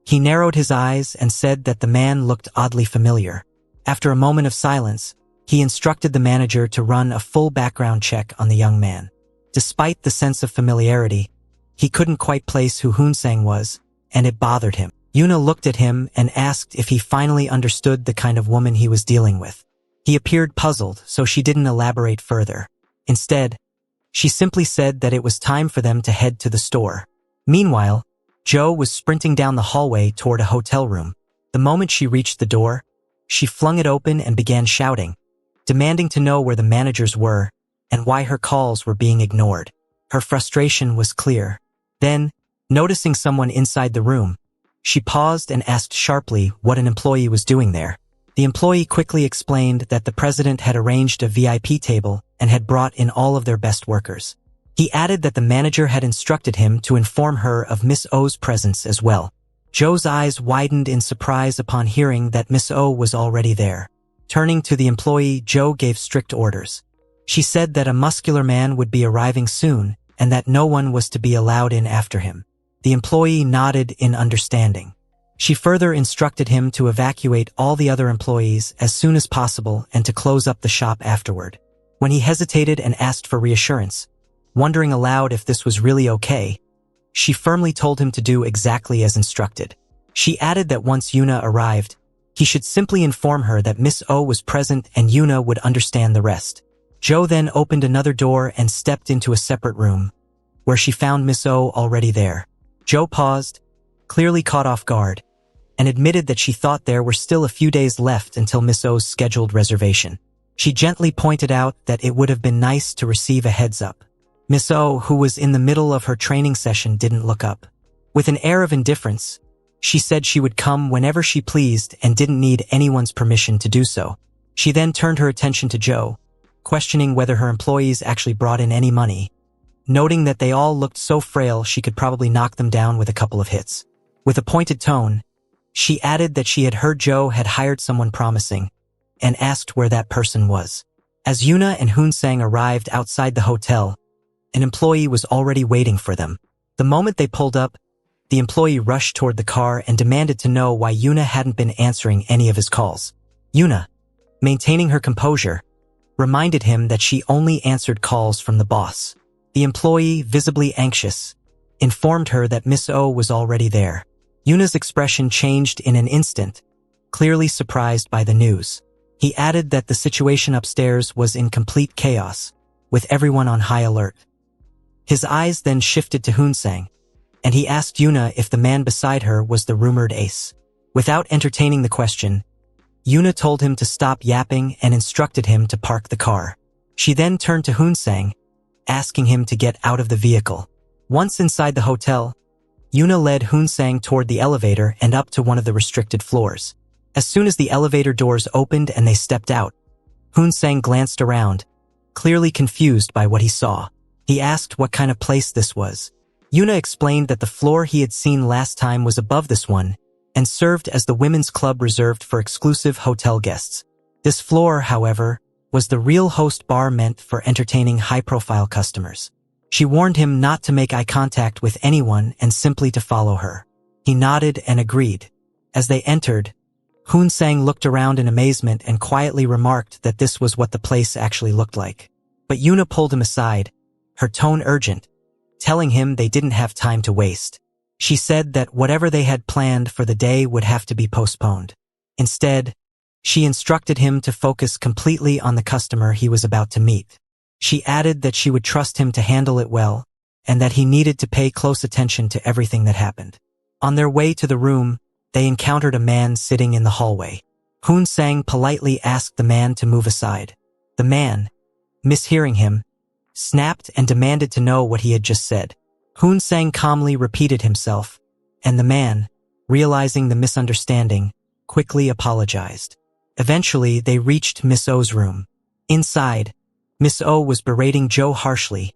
He narrowed his eyes and said that the man looked oddly familiar. After a moment of silence, he instructed the manager to run a full background check on the young man. Despite the sense of familiarity, he couldn't quite place who Hoon-sang was, and it bothered him. Yuna looked at him and asked if he finally understood the kind of woman he was dealing with. He appeared puzzled, so she didn't elaborate further. Instead, she simply said that it was time for them to head to the store. Meanwhile, Jo was sprinting down the hallway toward a hotel room. The moment she reached the door, she flung it open and began shouting, demanding to know where the managers were and why her calls were being ignored. Her frustration was clear. Then, Noticing someone inside the room, she paused and asked sharply what an employee was doing there. The employee quickly explained that the president had arranged a VIP table and had brought in all of their best workers. He added that the manager had instructed him to inform her of Miss O's presence as well. Joe's eyes widened in surprise upon hearing that Miss O was already there. Turning to the employee, Joe gave strict orders. She said that a muscular man would be arriving soon and that no one was to be allowed in after him. The employee nodded in understanding. She further instructed him to evacuate all the other employees as soon as possible and to close up the shop afterward. When he hesitated and asked for reassurance, wondering aloud if this was really okay, she firmly told him to do exactly as instructed. She added that once Yuna arrived, he should simply inform her that Miss O was present and Yuna would understand the rest. Joe then opened another door and stepped into a separate room, where she found Miss O already there. Joe paused, clearly caught off guard, and admitted that she thought there were still a few days left until Miss O's scheduled reservation. She gently pointed out that it would have been nice to receive a heads-up. Miss O, who was in the middle of her training session, didn't look up. With an air of indifference, she said she would come whenever she pleased and didn't need anyone's permission to do so. She then turned her attention to Joe, questioning whether her employees actually brought in any money, noting that they all looked so frail she could probably knock them down with a couple of hits. With a pointed tone, she added that she had heard Joe had hired someone promising, and asked where that person was. As Yuna and Hoon-sang arrived outside the hotel, an employee was already waiting for them. The moment they pulled up, the employee rushed toward the car and demanded to know why Yuna hadn't been answering any of his calls. Yuna, maintaining her composure, reminded him that she only answered calls from the boss. The employee, visibly anxious, informed her that Miss O was already there. Yuna's expression changed in an instant, clearly surprised by the news. He added that the situation upstairs was in complete chaos, with everyone on high alert. His eyes then shifted to Hoon-sang, and he asked Yuna if the man beside her was the rumored ace. Without entertaining the question, Yuna told him to stop yapping and instructed him to park the car. She then turned to Hoon-sang, asking him to get out of the vehicle. Once inside the hotel, Yuna led Hoon-sang toward the elevator and up to one of the restricted floors. As soon as the elevator doors opened and they stepped out, Hoon-sang glanced around, clearly confused by what he saw. He asked what kind of place this was. Yuna explained that the floor he had seen last time was above this one and served as the women's club reserved for exclusive hotel guests. This floor, however, was the real host bar meant for entertaining high-profile customers. She warned him not to make eye contact with anyone and simply to follow her. He nodded and agreed. As they entered, Hoon-sang looked around in amazement and quietly remarked that this was what the place actually looked like. But Yuna pulled him aside, her tone urgent, telling him they didn't have time to waste. She said that whatever they had planned for the day would have to be postponed. Instead, she instructed him to focus completely on the customer he was about to meet. She added that she would trust him to handle it well, and that he needed to pay close attention to everything that happened. On their way to the room, they encountered a man sitting in the hallway. Hoon-sang politely asked the man to move aside. The man, mishearing him, snapped and demanded to know what he had just said. Hoon-sang calmly repeated himself, and the man, realizing the misunderstanding, quickly apologized. Eventually, they reached Miss O's room. Inside, Miss O was berating Joe harshly,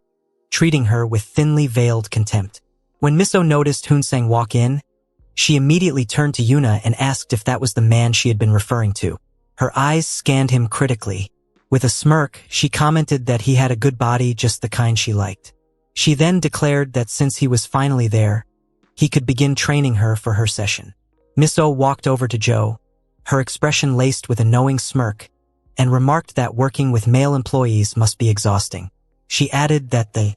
treating her with thinly veiled contempt. When Miss O noticed Hoon-sang walk in, she immediately turned to Yuna and asked if that was the man she had been referring to. Her eyes scanned him critically. With a smirk, she commented that he had a good body, just the kind she liked. She then declared that since he was finally there, he could begin training her for her session. Miss O walked over to Joe, her expression laced with a knowing smirk, and remarked that working with male employees must be exhausting. She added that the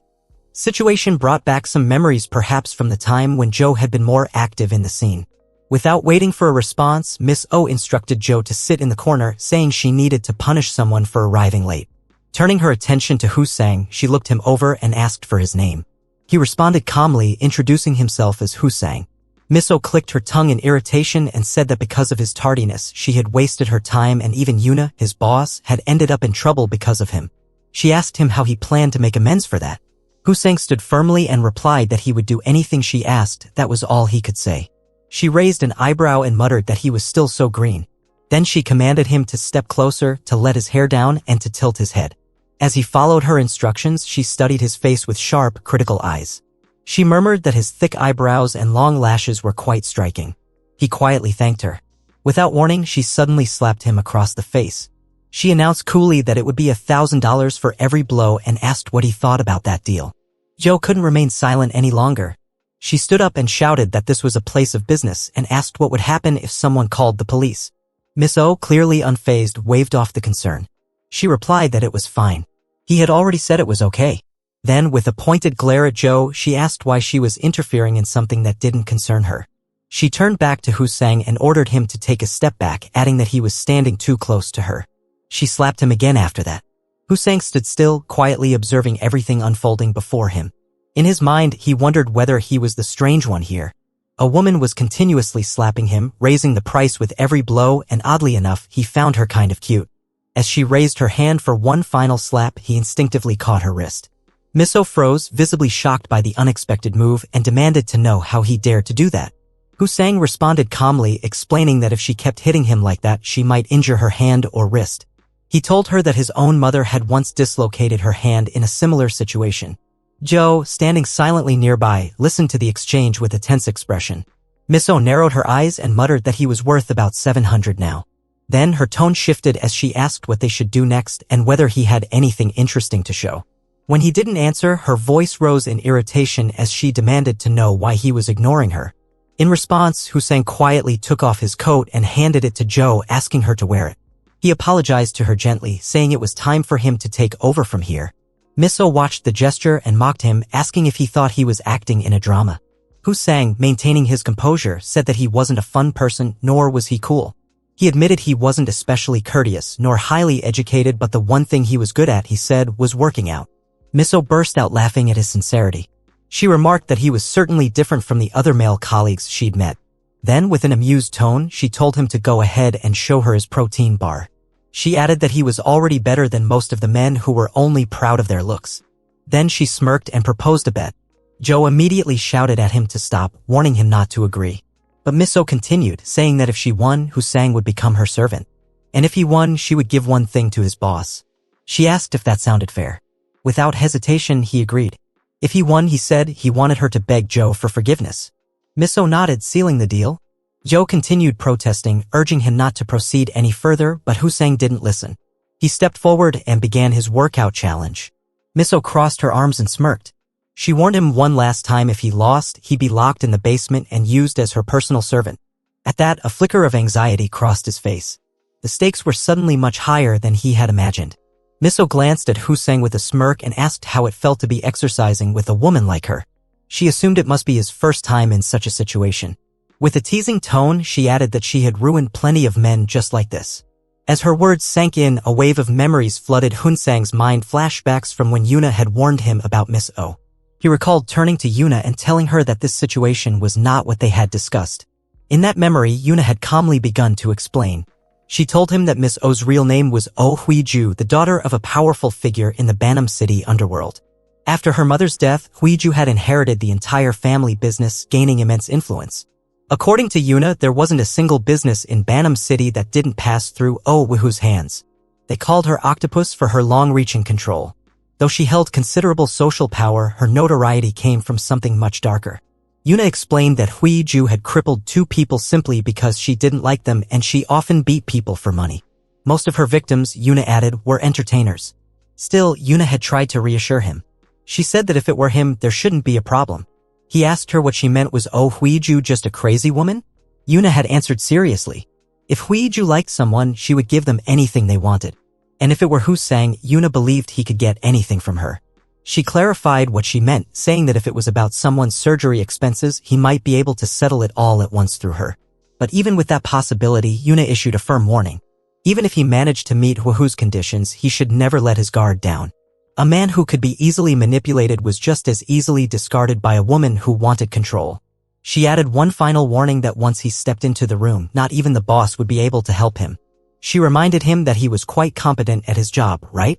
situation brought back some memories, perhaps from the time when Joe had been more active in the scene. Without waiting for a response, Miss O instructed Joe to sit in the corner, saying she needed to punish someone for arriving late. Turning her attention to Hoon-sang, she looked him over and asked for his name. He responded calmly, introducing himself as Hoon-sang. Miss O clicked her tongue in irritation and said that because of his tardiness, she had wasted her time, and even Yuna, his boss, had ended up in trouble because of him. She asked him how he planned to make amends for that. Hussein stood firmly and replied that he would do anything she asked. That was all he could say. She raised an eyebrow and muttered that he was still so green. Then she commanded him to step closer, to let his hair down, and to tilt his head. As he followed her instructions, she studied his face with sharp, critical eyes. She murmured that his thick eyebrows and long lashes were quite striking. He quietly thanked her. Without warning, she suddenly slapped him across the face. She announced coolly that it would be $1,000 for every blow and asked what he thought about that deal. Joe couldn't remain silent any longer. She stood up and shouted that this was a place of business and asked what would happen if someone called the police. Miss O, clearly unfazed, waved off the concern. She replied that it was fine. He had already said it was okay. Then, with a pointed glare at Joe, she asked why she was interfering in something that didn't concern her. She turned back to Hussein and ordered him to take a step back, adding that he was standing too close to her. She slapped him again after that. Hussein stood still, quietly observing everything unfolding before him. In his mind, he wondered whether he was the strange one here. A woman was continuously slapping him, raising the price with every blow, and oddly enough, he found her kind of cute. As she raised her hand for one final slap, he instinctively caught her wrist. Miss O froze, visibly shocked by the unexpected move, and demanded to know how he dared to do that. Hussein responded calmly, explaining that if she kept hitting him like that, she might injure her hand or wrist. He told her that his own mother had once dislocated her hand in a similar situation. Joe, standing silently nearby, listened to the exchange with a tense expression. Miss O narrowed her eyes and muttered that he was worth about $700 now. Then her tone shifted as she asked what they should do next and whether he had anything interesting to show. When he didn't answer, her voice rose in irritation as she demanded to know why he was ignoring her. In response, Hussein quietly took off his coat and handed it to Joe, asking her to wear it. He apologized to her gently, saying it was time for him to take over from here. Miss O watched the gesture and mocked him, asking if he thought he was acting in a drama. Hussein, maintaining his composure, said that he wasn't a fun person, nor was he cool. He admitted he wasn't especially courteous, nor highly educated, but the one thing he was good at, he said, was working out. Miss O burst out laughing at his sincerity. She remarked that he was certainly different from the other male colleagues she'd met. Then, with an amused tone, she told him to go ahead and show her his protein bar. She added that he was already better than most of the men who were only proud of their looks. Then she smirked and proposed a bet. Joe immediately shouted at him to stop, warning him not to agree. But Miss O continued, saying that if she won, Hussein would become her servant. And if he won, she would give one thing to his boss. She asked if that sounded fair. Without hesitation, he agreed. If he won, he said, he wanted her to beg Joe for forgiveness. Miss O nodded, sealing the deal. Joe continued protesting, urging him not to proceed any further, but Hussein didn't listen. He stepped forward and began his workout challenge. Miss O crossed her arms and smirked. She warned him one last time if he lost, he'd be locked in the basement and used as her personal servant. At that, a flicker of anxiety crossed his face. The stakes were suddenly much higher than he had imagined. Miss O glanced at Hussein with a smirk and asked how it felt to be exercising with a woman like her. She assumed it must be his first time in such a situation. With a teasing tone, she added that she had ruined plenty of men just like this. As her words sank in, a wave of memories flooded Hunsang's mind, flashbacks from when Yuna had warned him about Miss O. He recalled turning to Yuna and telling her that this situation was not what they had discussed. In that memory, Yuna had calmly begun to explain. She told him that Miss O's real name was Oh Huiju, the daughter of a powerful figure in the Banam City underworld. After her mother's death, Huiju had inherited the entire family business, gaining immense influence. According to Yuna, there wasn't a single business in Banam City that didn't pass through Oh Huiju's hands. They called her Octopus for her long-reaching control. Though she held considerable social power, her notoriety came from something much darker. Yuna explained that Huiju had crippled 2 people simply because she didn't like them, and she often beat people for money. Most of her victims, Yuna added, were entertainers. Still, Yuna had tried to reassure him. She said that if it were him, there shouldn't be a problem. He asked her what she meant. Was Oh Huiju just a crazy woman? Yuna had answered seriously. If Huiju liked someone, she would give them anything they wanted. And if it were Hussein, Yuna believed he could get anything from her. She clarified what she meant, saying that if it was about someone's surgery expenses, he might be able to settle it all at once through her. But even with that possibility, Yuna issued a firm warning. Even if he managed to meet Huiju's conditions, he should never let his guard down. A man who could be easily manipulated was just as easily discarded by a woman who wanted control. She added one final warning that once he stepped into the room, not even the boss would be able to help him. She reminded him that he was quite competent at his job, right?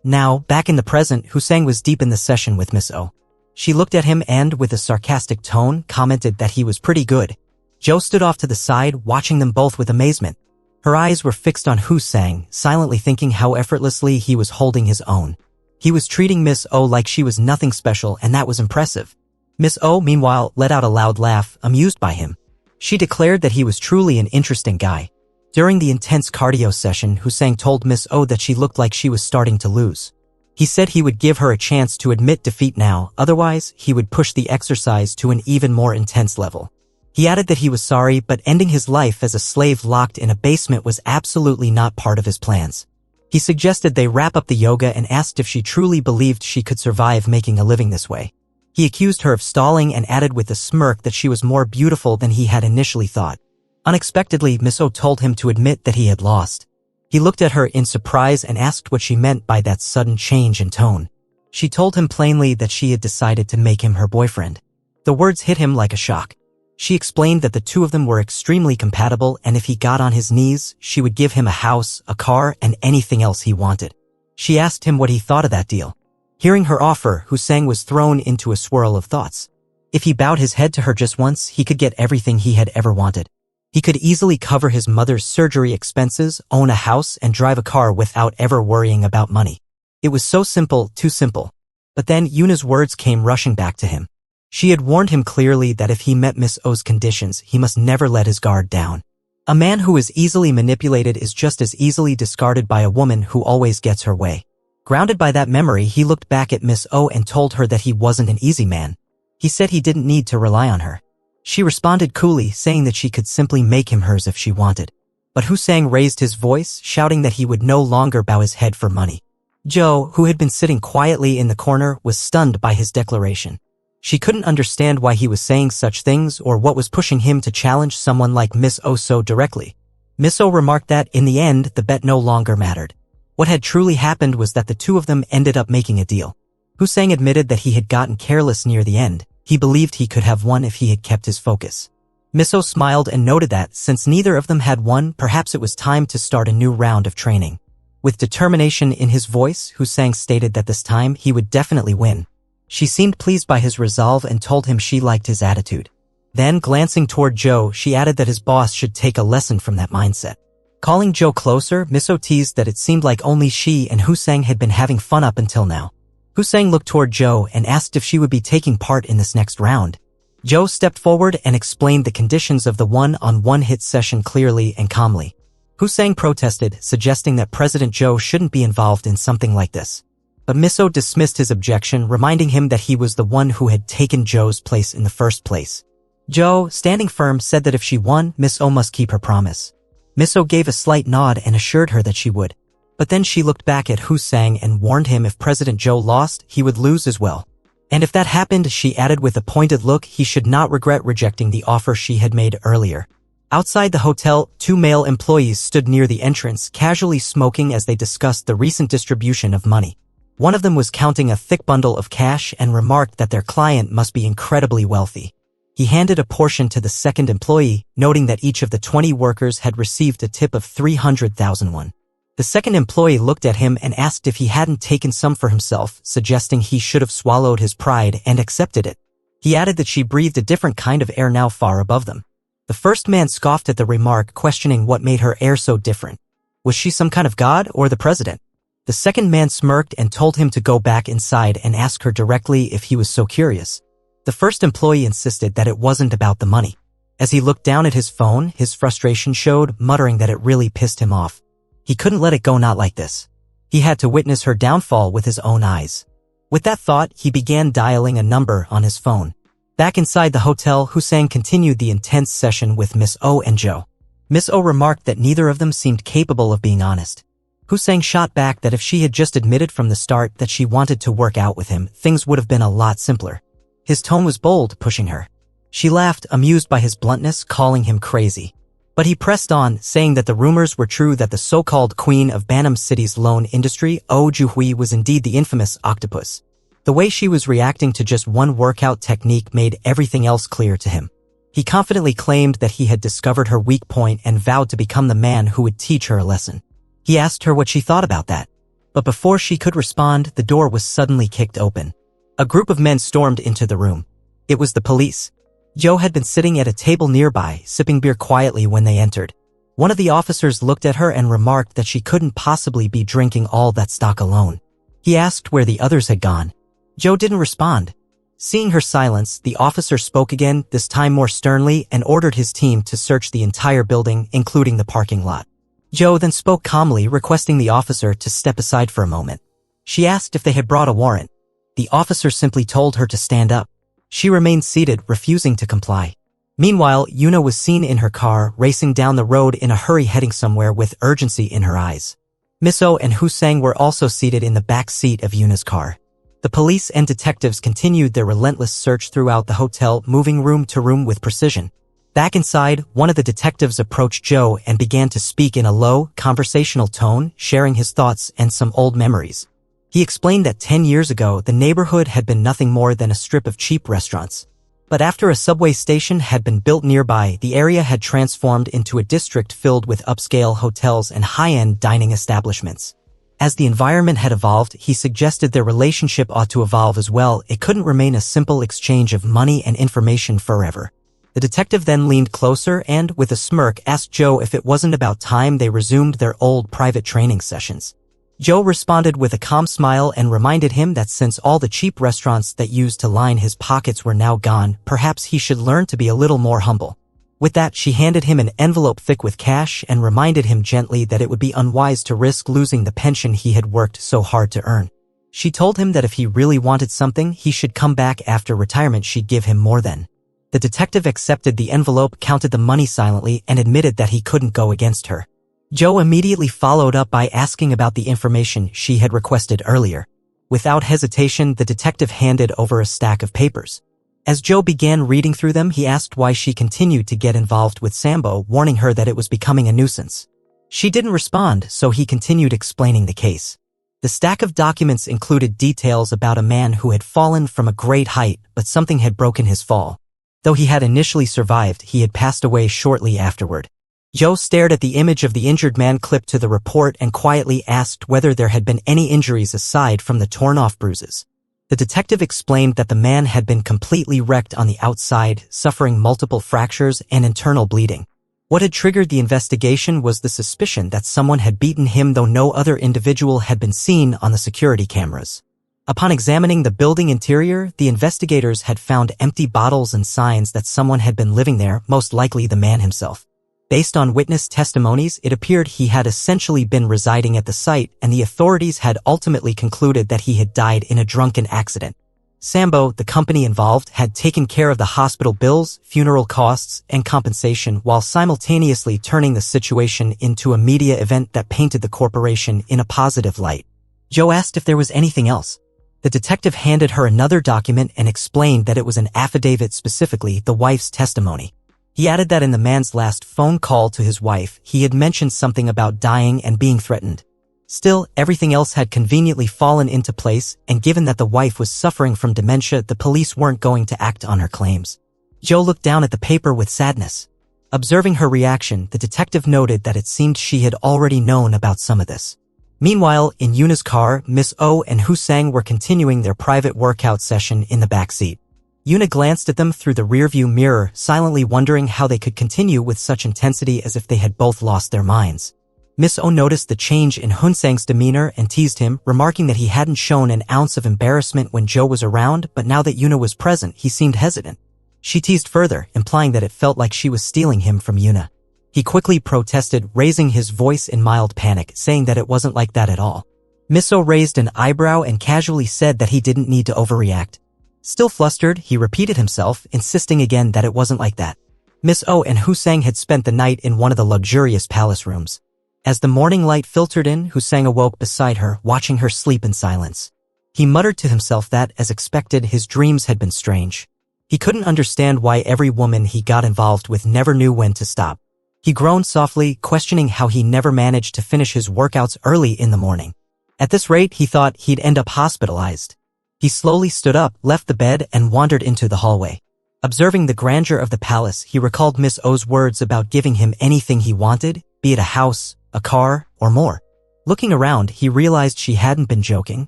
Now, back in the present, Hussein was deep in the session with Miss O. She looked at him and, with a sarcastic tone, commented that he was pretty good. Joe stood off to the side, watching them both with amazement. Her eyes were fixed on Hussein, silently thinking how effortlessly he was holding his own. He was treating Miss O like she was nothing special, and that was impressive. Miss O, meanwhile, let out a loud laugh, amused by him. She declared that he was truly an interesting guy. During the intense cardio session, Hussein told Miss O that she looked like she was starting to lose. He said he would give her a chance to admit defeat now, otherwise he would push the exercise to an even more intense level. He added that he was sorry, but ending his life as a slave locked in a basement was absolutely not part of his plans. He suggested they wrap up the yoga and asked if she truly believed she could survive making a living this way. He accused her of stalling and added with a smirk that she was more beautiful than he had initially thought. Unexpectedly, Miss O told him to admit that he had lost. He looked at her in surprise and asked what she meant by that sudden change in tone. She told him plainly that she had decided to make him her boyfriend. The words hit him like a shock. She explained that the two of them were extremely compatible, and if he got on his knees, she would give him a house, a car, and anything else he wanted. She asked him what he thought of that deal. Hearing her offer, Hussein was thrown into a swirl of thoughts. If he bowed his head to her just once, he could get everything he had ever wanted. He could easily cover his mother's surgery expenses, own a house, and drive a car without ever worrying about money. It was so simple, too simple. But then Yuna's words came rushing back to him. She had warned him clearly that if he met Miss O's conditions, he must never let his guard down. A man who is easily manipulated is just as easily discarded by a woman who always gets her way. Grounded by that memory, he looked back at Miss O and told her that he wasn't an easy man. He said he didn't need to rely on her. She responded coolly, saying that she could simply make him hers if she wanted. But Hussein raised his voice, shouting that he would no longer bow his head for money. Joe, who had been sitting quietly in the corner, was stunned by his declaration. She couldn't understand why he was saying such things or what was pushing him to challenge someone like Miss O so directly. Miss O remarked that, in the end, the bet no longer mattered. What had truly happened was that the two of them ended up making a deal. Hussein admitted that he had gotten careless near the end. He believed he could have won if he had kept his focus. Miss O smiled and noted that, since neither of them had won, perhaps it was time to start a new round of training. With determination in his voice, Hussein stated that this time he would definitely win. She seemed pleased by his resolve and told him she liked his attitude. Then, glancing toward Joe, she added that his boss should take a lesson from that mindset. Calling Joe closer, Miss O teased that it seemed like only she and Hussein had been having fun up until now. Hussein looked toward Joe and asked if she would be taking part in this next round. Joe stepped forward and explained the conditions of the one-on-one hit session clearly and calmly. Hussein protested, suggesting that President Joe shouldn't be involved in something like this. But Miss O dismissed his objection, reminding him that he was the one who had taken Joe's place in the first place. Joe, standing firm, said that if she won, Miss O must keep her promise. Miss O gave a slight nod and assured her that she would. But then she looked back at Hussein and warned him if President Joe lost, he would lose as well. And if that happened, she added with a pointed look, he should not regret rejecting the offer she had made earlier. Outside the hotel, two male employees stood near the entrance, casually smoking as they discussed the recent distribution of money. One of them was counting a thick bundle of cash and remarked that their client must be incredibly wealthy. He handed a portion to the second employee, noting that each of the 20 workers had received a tip of 300,000 won. The second employee looked at him and asked if he hadn't taken some for himself, suggesting he should have swallowed his pride and accepted it. He added that she breathed a different kind of air now far above them. The first man scoffed at the remark, questioning what made her air so different. Was she some kind of god or the president? The second man smirked and told him to go back inside and ask her directly if he was so curious. The first employee insisted that it wasn't about the money. As he looked down at his phone, his frustration showed, muttering that it really pissed him off. He couldn't let it go not like this. He had to witness her downfall with his own eyes. With that thought, he began dialing a number on his phone. Back inside the hotel, Hussein continued the intense session with Miss O and Joe. Miss O remarked that neither of them seemed capable of being honest. Hussein shot back that if she had just admitted from the start that she wanted to work out with him, things would have been a lot simpler. His tone was bold, pushing her. She laughed, amused by his bluntness, calling him crazy. But he pressed on, saying that the rumors were true that the so-called queen of Banam City's loan industry, Oh Juhui, was indeed the infamous octopus. The way she was reacting to just one workout technique made everything else clear to him. He confidently claimed that he had discovered her weak point and vowed to become the man who would teach her a lesson. He asked her what she thought about that. But before she could respond, the door was suddenly kicked open. A group of men stormed into the room. It was the police. Joe had been sitting at a table nearby, sipping beer quietly when they entered. One of the officers looked at her and remarked that she couldn't possibly be drinking all that stock alone. He asked where the others had gone. Joe didn't respond. Seeing her silence, the officer spoke again, this time more sternly, and ordered his team to search the entire building, including the parking lot. Joe then spoke calmly, requesting the officer to step aside for a moment. She asked if they had brought a warrant. The officer simply told her to stand up. She remained seated, refusing to comply. Meanwhile, Yuna was seen in her car, racing down the road in a hurry, heading somewhere with urgency in her eyes. Miss Oh and Husang were also seated in the back seat of Yuna's car. The police and detectives continued their relentless search throughout the hotel, moving room to room with precision. Back inside, one of the detectives approached Joe and began to speak in a low, conversational tone, sharing his thoughts and some old memories. He explained that 10 years ago, the neighborhood had been nothing more than a strip of cheap restaurants. But after a subway station had been built nearby, the area had transformed into a district filled with upscale hotels and high-end dining establishments. As the environment had evolved, he suggested their relationship ought to evolve as well. It couldn't remain a simple exchange of money and information forever. The detective then leaned closer and, with a smirk, asked Joe if it wasn't about time they resumed their old private training sessions. Joe responded with a calm smile and reminded him that since all the cheap restaurants that used to line his pockets were now gone, perhaps he should learn to be a little more humble. With that, she handed him an envelope thick with cash and reminded him gently that it would be unwise to risk losing the pension he had worked so hard to earn. She told him that if he really wanted something, he should come back after retirement. She'd give him more then. The detective accepted the envelope, counted the money silently, and admitted that he couldn't go against her. Joe immediately followed up by asking about the information she had requested earlier. Without hesitation, the detective handed over a stack of papers. As Joe began reading through them, he asked why she continued to get involved with Sambo, warning her that it was becoming a nuisance. She didn't respond, so he continued explaining the case. The stack of documents included details about a man who had fallen from a great height, but something had broken his fall. Though he had initially survived, he had passed away shortly afterward. Joe stared at the image of the injured man clipped to the report and quietly asked whether there had been any injuries aside from the torn-off bruises. The detective explained that the man had been completely wrecked on the outside, suffering multiple fractures and internal bleeding. What had triggered the investigation was the suspicion that someone had beaten him, though no other individual had been seen on the security cameras. Upon examining the building interior, the investigators had found empty bottles and signs that someone had been living there, most likely the man himself. Based on witness testimonies, it appeared he had essentially been residing at the site, and the authorities had ultimately concluded that he had died in a drunken accident. Sambo, the company involved, had taken care of the hospital bills, funeral costs, and compensation while simultaneously turning the situation into a media event that painted the corporation in a positive light. Joe asked if there was anything else. The detective handed her another document and explained that it was an affidavit, specifically the wife's testimony. He added that in the man's last phone call to his wife, he had mentioned something about dying and being threatened. Still, everything else had conveniently fallen into place, and given that the wife was suffering from dementia, the police weren't going to act on her claims. Joe looked down at the paper with sadness. Observing her reaction, the detective noted that it seemed she had already known about some of this. Meanwhile, in Yuna's car, Miss Oh and Husang were continuing their private workout session in the back seat. Yuna glanced at them through the rearview mirror, silently wondering how they could continue with such intensity as if they had both lost their minds. Miss Oh noticed the change in Husang's demeanor and teased him, remarking that he hadn't shown an ounce of embarrassment when Joe was around, but now that Yuna was present, he seemed hesitant. She teased further, implying that it felt like she was stealing him from Yuna. He quickly protested, raising his voice in mild panic, saying that it wasn't like that at all. Miss Oh raised an eyebrow and casually said that he didn't need to overreact. Still flustered, he repeated himself, insisting again that it wasn't like that. Miss Oh and Husang had spent the night in one of the luxurious palace rooms. As the morning light filtered in, Husang awoke beside her, watching her sleep in silence. He muttered to himself that, as expected, his dreams had been strange. He couldn't understand why every woman he got involved with never knew when to stop. He groaned softly, questioning how he never managed to finish his workouts early in the morning. At this rate, he thought he'd end up hospitalized. He slowly stood up, left the bed, and wandered into the hallway. Observing the grandeur of the palace, he recalled Miss Oh's words about giving him anything he wanted, be it a house, a car, or more. Looking around, he realized she hadn't been joking.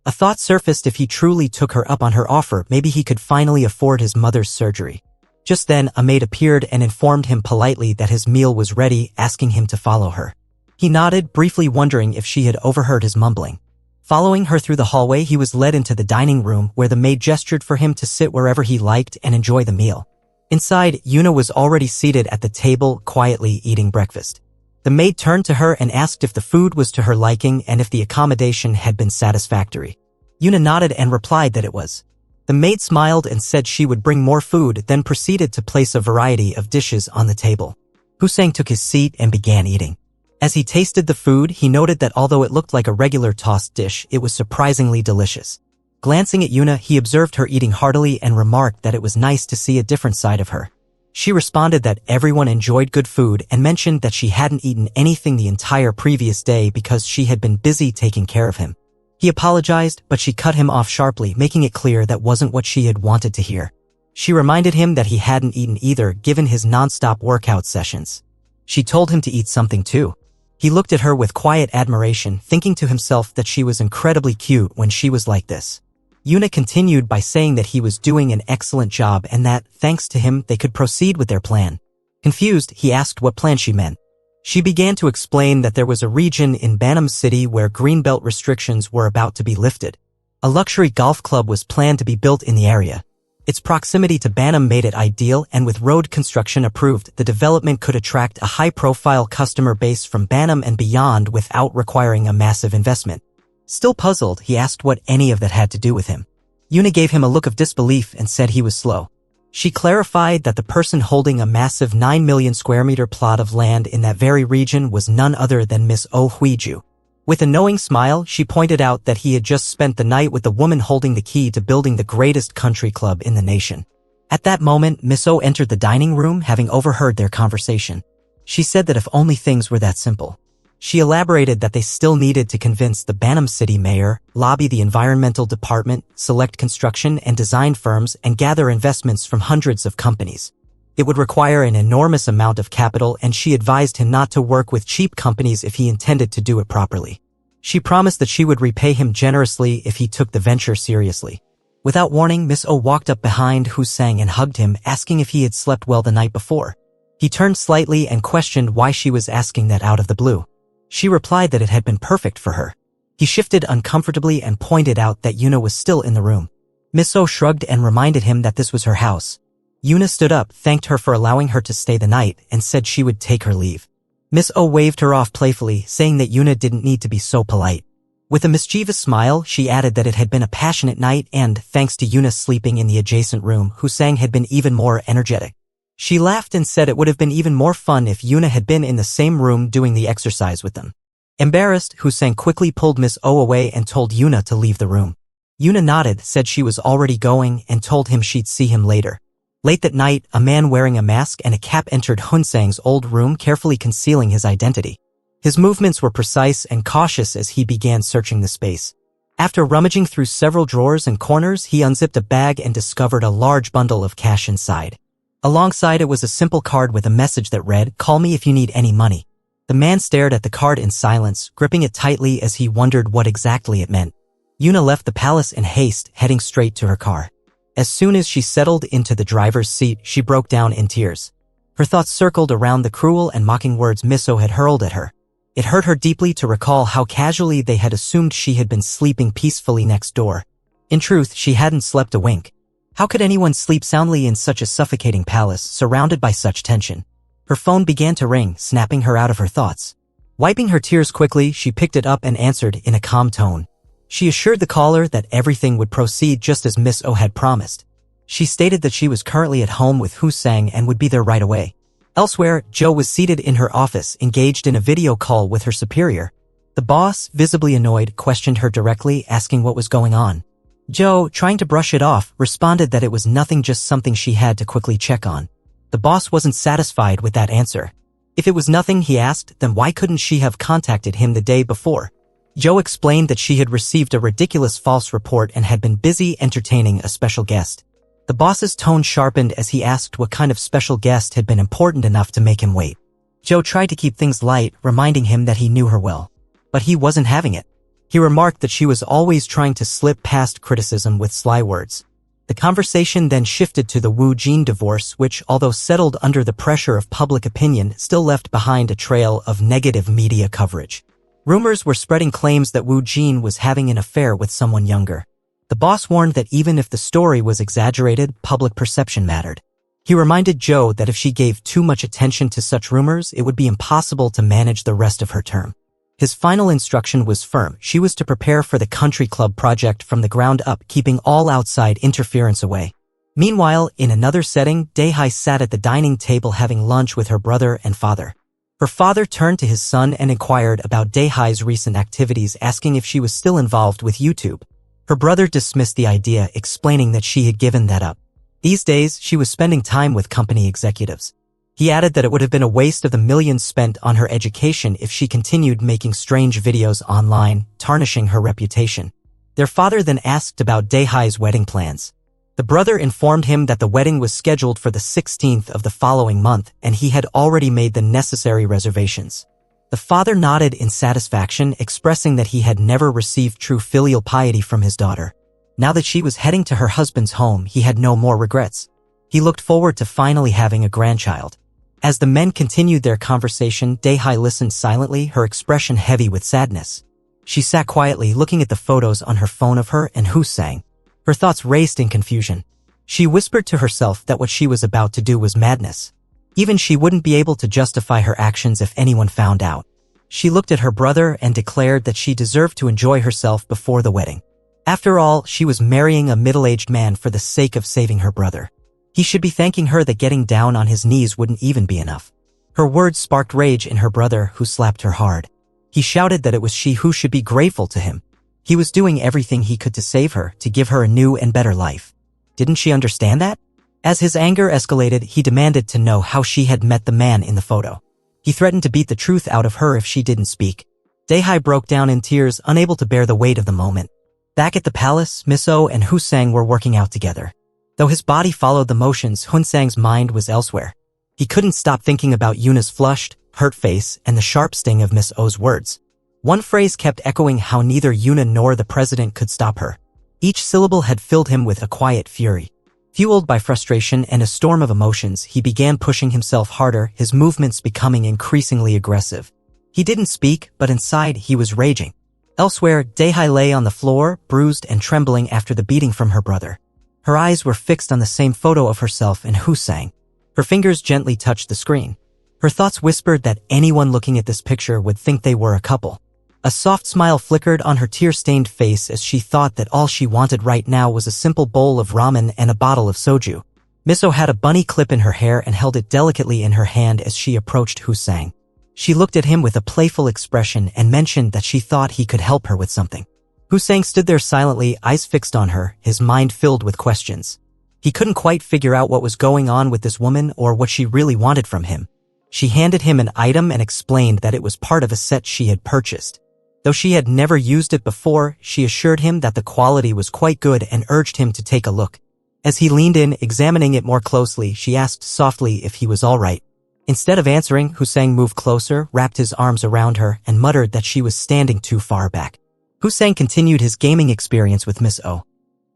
A thought surfaced: if he truly took her up on her offer, maybe he could finally afford his mother's surgery. Just then, a maid appeared and informed him politely that his meal was ready, asking him to follow her. He nodded, briefly wondering if she had overheard his mumbling. Following her through the hallway, he was led into the dining room, where the maid gestured for him to sit wherever he liked and enjoy the meal. Inside, Yuna was already seated at the table, quietly eating breakfast. The maid turned to her and asked if the food was to her liking and if the accommodation had been satisfactory. Yuna nodded and replied that it was. The maid smiled and said she would bring more food, then proceeded to place a variety of dishes on the table. Hussein took his seat and began eating. As he tasted the food, he noted that although it looked like a regular tossed dish, it was surprisingly delicious. Glancing at Yuna, he observed her eating heartily and remarked that it was nice to see a different side of her. She responded that everyone enjoyed good food and mentioned that she hadn't eaten anything the entire previous day because she had been busy taking care of him. He apologized, but she cut him off sharply, making it clear that wasn't what she had wanted to hear. She reminded him that he hadn't eaten either, given his non-stop workout sessions. She told him to eat something too. He looked at her with quiet admiration, thinking to himself that she was incredibly cute when she was like this. Yuna continued by saying that he was doing an excellent job and that, thanks to him, they could proceed with their plan. Confused, he asked what plan she meant. She began to explain that there was a region in Banam City where greenbelt restrictions were about to be lifted. A luxury golf club was planned to be built in the area. Its proximity to Banam made it ideal, and with road construction approved, the development could attract a high-profile customer base from Banam and beyond without requiring a massive investment. Still puzzled, he asked what any of that had to do with him. Yuna gave him a look of disbelief and said he was slow. She clarified that the person holding a massive 9 million square meter plot of land in that very region was none other than Miss Oh Huiju. With a knowing smile, she pointed out that he had just spent the night with the woman holding the key to building the greatest country club in the nation. At that moment, Miss Oh entered the dining room, having overheard their conversation. She said that if only things were that simple. She elaborated that they still needed to convince the Banam City mayor, lobby the environmental department, select construction and design firms, and gather investments from hundreds of companies. It would require an enormous amount of capital, and she advised him not to work with cheap companies if he intended to do it properly. She promised that she would repay him generously if he took the venture seriously. Without warning, Miss Oh walked up behind Hussein and hugged him, asking if he had slept well the night before. He turned slightly and questioned why she was asking that out of the blue. She replied that it had been perfect for her. He shifted uncomfortably and pointed out that Yuna was still in the room. Miss Oh shrugged and reminded him that this was her house. Yuna stood up, thanked her for allowing her to stay the night, and said she would take her leave. Miss Oh waved her off playfully, saying that Yuna didn't need to be so polite. With a mischievous smile, she added that it had been a passionate night and, thanks to Yuna sleeping in the adjacent room, Hussein had been even more energetic. She laughed and said it would have been even more fun if Yuna had been in the same room doing the exercise with them. Embarrassed, Hussein quickly pulled Miss Oh away and told Yuna to leave the room. Yuna nodded, said she was already going, and told him she'd see him later. Late that night, a man wearing a mask and a cap entered Hunsang's old room, carefully concealing his identity. His movements were precise and cautious as he began searching the space. After rummaging through several drawers and corners, he unzipped a bag and discovered a large bundle of cash inside. Alongside it was a simple card with a message that read, "Call me if you need any money." The man stared at the card in silence, gripping it tightly as he wondered what exactly it meant. Yuna left the palace in haste, heading straight to her car. As soon as she settled into the driver's seat, she broke down in tears. Her thoughts circled around the cruel and mocking words Miss Oh had hurled at her. It hurt her deeply to recall how casually they had assumed she had been sleeping peacefully next door. In truth, she hadn't slept a wink. How could anyone sleep soundly in such a suffocating palace, surrounded by such tension? Her phone began to ring, snapping her out of her thoughts. Wiping her tears quickly, she picked it up and answered in a calm tone. She assured the caller that everything would proceed just as Miss Oh had promised. She stated that she was currently at home with Hussein and would be there right away. Elsewhere, Jo was seated in her office, engaged in a video call with her superior. The boss, visibly annoyed, questioned her directly, asking what was going on. Jo, trying to brush it off, responded that it was nothing, just something she had to quickly check on. The boss wasn't satisfied with that answer. If it was nothing, he asked, then why couldn't she have contacted him the day before? Jo explained that she had received a ridiculous false report and had been busy entertaining a special guest. The boss's tone sharpened as he asked what kind of special guest had been important enough to make him wait. Jo tried to keep things light, reminding him that he knew her well. But he wasn't having it. He remarked that she was always trying to slip past criticism with sly words. The conversation then shifted to the Wu Jin divorce, which, although settled under the pressure of public opinion, still left behind a trail of negative media coverage. Rumors were spreading claims that Wu Jin was having an affair with someone younger. The boss warned that even if the story was exaggerated, public perception mattered. He reminded Joe that if she gave too much attention to such rumors, it would be impossible to manage the rest of her term. His final instruction was firm. She was to prepare for the country club project from the ground up, keeping all outside interference away. Meanwhile, in another setting, Dae-hai sat at the dining table having lunch with her brother and father. Her father turned to his son and inquired about Dae-hai's recent activities, asking if she was still involved with YouTube. Her brother dismissed the idea, explaining that she had given that up. These days, she was spending time with company executives. He added that it would have been a waste of the millions spent on her education if she continued making strange videos online, tarnishing her reputation. Their father then asked about Dae-hai's wedding plans. The brother informed him that the wedding was scheduled for the 16th of the following month, and he had already made the necessary reservations. The father nodded in satisfaction, expressing that he had never received true filial piety from his daughter. Now that she was heading to her husband's home, he had no more regrets. He looked forward to finally having a grandchild. As the men continued their conversation, Dae-hai listened silently, her expression heavy with sadness. She sat quietly, looking at the photos on her phone of her and Hoo-sang. Her thoughts raced in confusion. She whispered to herself that what she was about to do was madness. Even she wouldn't be able to justify her actions if anyone found out. She looked at her brother and declared that she deserved to enjoy herself before the wedding. After all, she was marrying a middle-aged man for the sake of saving her brother. He should be thanking her that getting down on his knees wouldn't even be enough. Her words sparked rage in her brother, who slapped her hard. He shouted that it was she who should be grateful to him. He was doing everything he could to save her, to give her a new and better life. Didn't she understand that? As his anger escalated, he demanded to know how she had met the man in the photo. He threatened to beat the truth out of her if she didn't speak. Dae-hai broke down in tears, unable to bear the weight of the moment. Back at the palace, Miss-oh and Hoo-sang were working out together. Though his body followed the motions, Hoon-sang's mind was elsewhere. He couldn't stop thinking about Yuna's flushed, hurt face and the sharp sting of Miss-oh's words. One phrase kept echoing how neither Yuna nor the president could stop her. Each syllable had filled him with a quiet fury. Fueled by frustration and a storm of emotions, he began pushing himself harder, his movements becoming increasingly aggressive. He didn't speak, but inside he was raging. Elsewhere, Dae-hai lay on the floor, bruised and trembling after the beating from her brother. Her eyes were fixed on the same photo of herself and Hoo-sang. Her fingers gently touched the screen. Her thoughts whispered that anyone looking at this picture would think they were a couple. A soft smile flickered on her tear-stained face as she thought that all she wanted right now was a simple bowl of ramen and a bottle of soju. Miss-oh had a bunny clip in her hair and held it delicately in her hand as she approached Hoo-sang. She looked at him with a playful expression and mentioned that she thought he could help her with something. Hoo-sang stood there silently, eyes fixed on her, his mind filled with questions. He couldn't quite figure out what was going on with this woman or what she really wanted from him. She handed him an item and explained that it was part of a set she had purchased. Though she had never used it before, she assured him that the quality was quite good and urged him to take a look. As he leaned in, examining it more closely, she asked softly if he was all right. Instead of answering, Hoo-sang moved closer, wrapped his arms around her, and muttered that she was standing too far back. Hoo-sang continued his gaming experience with Miss-oh.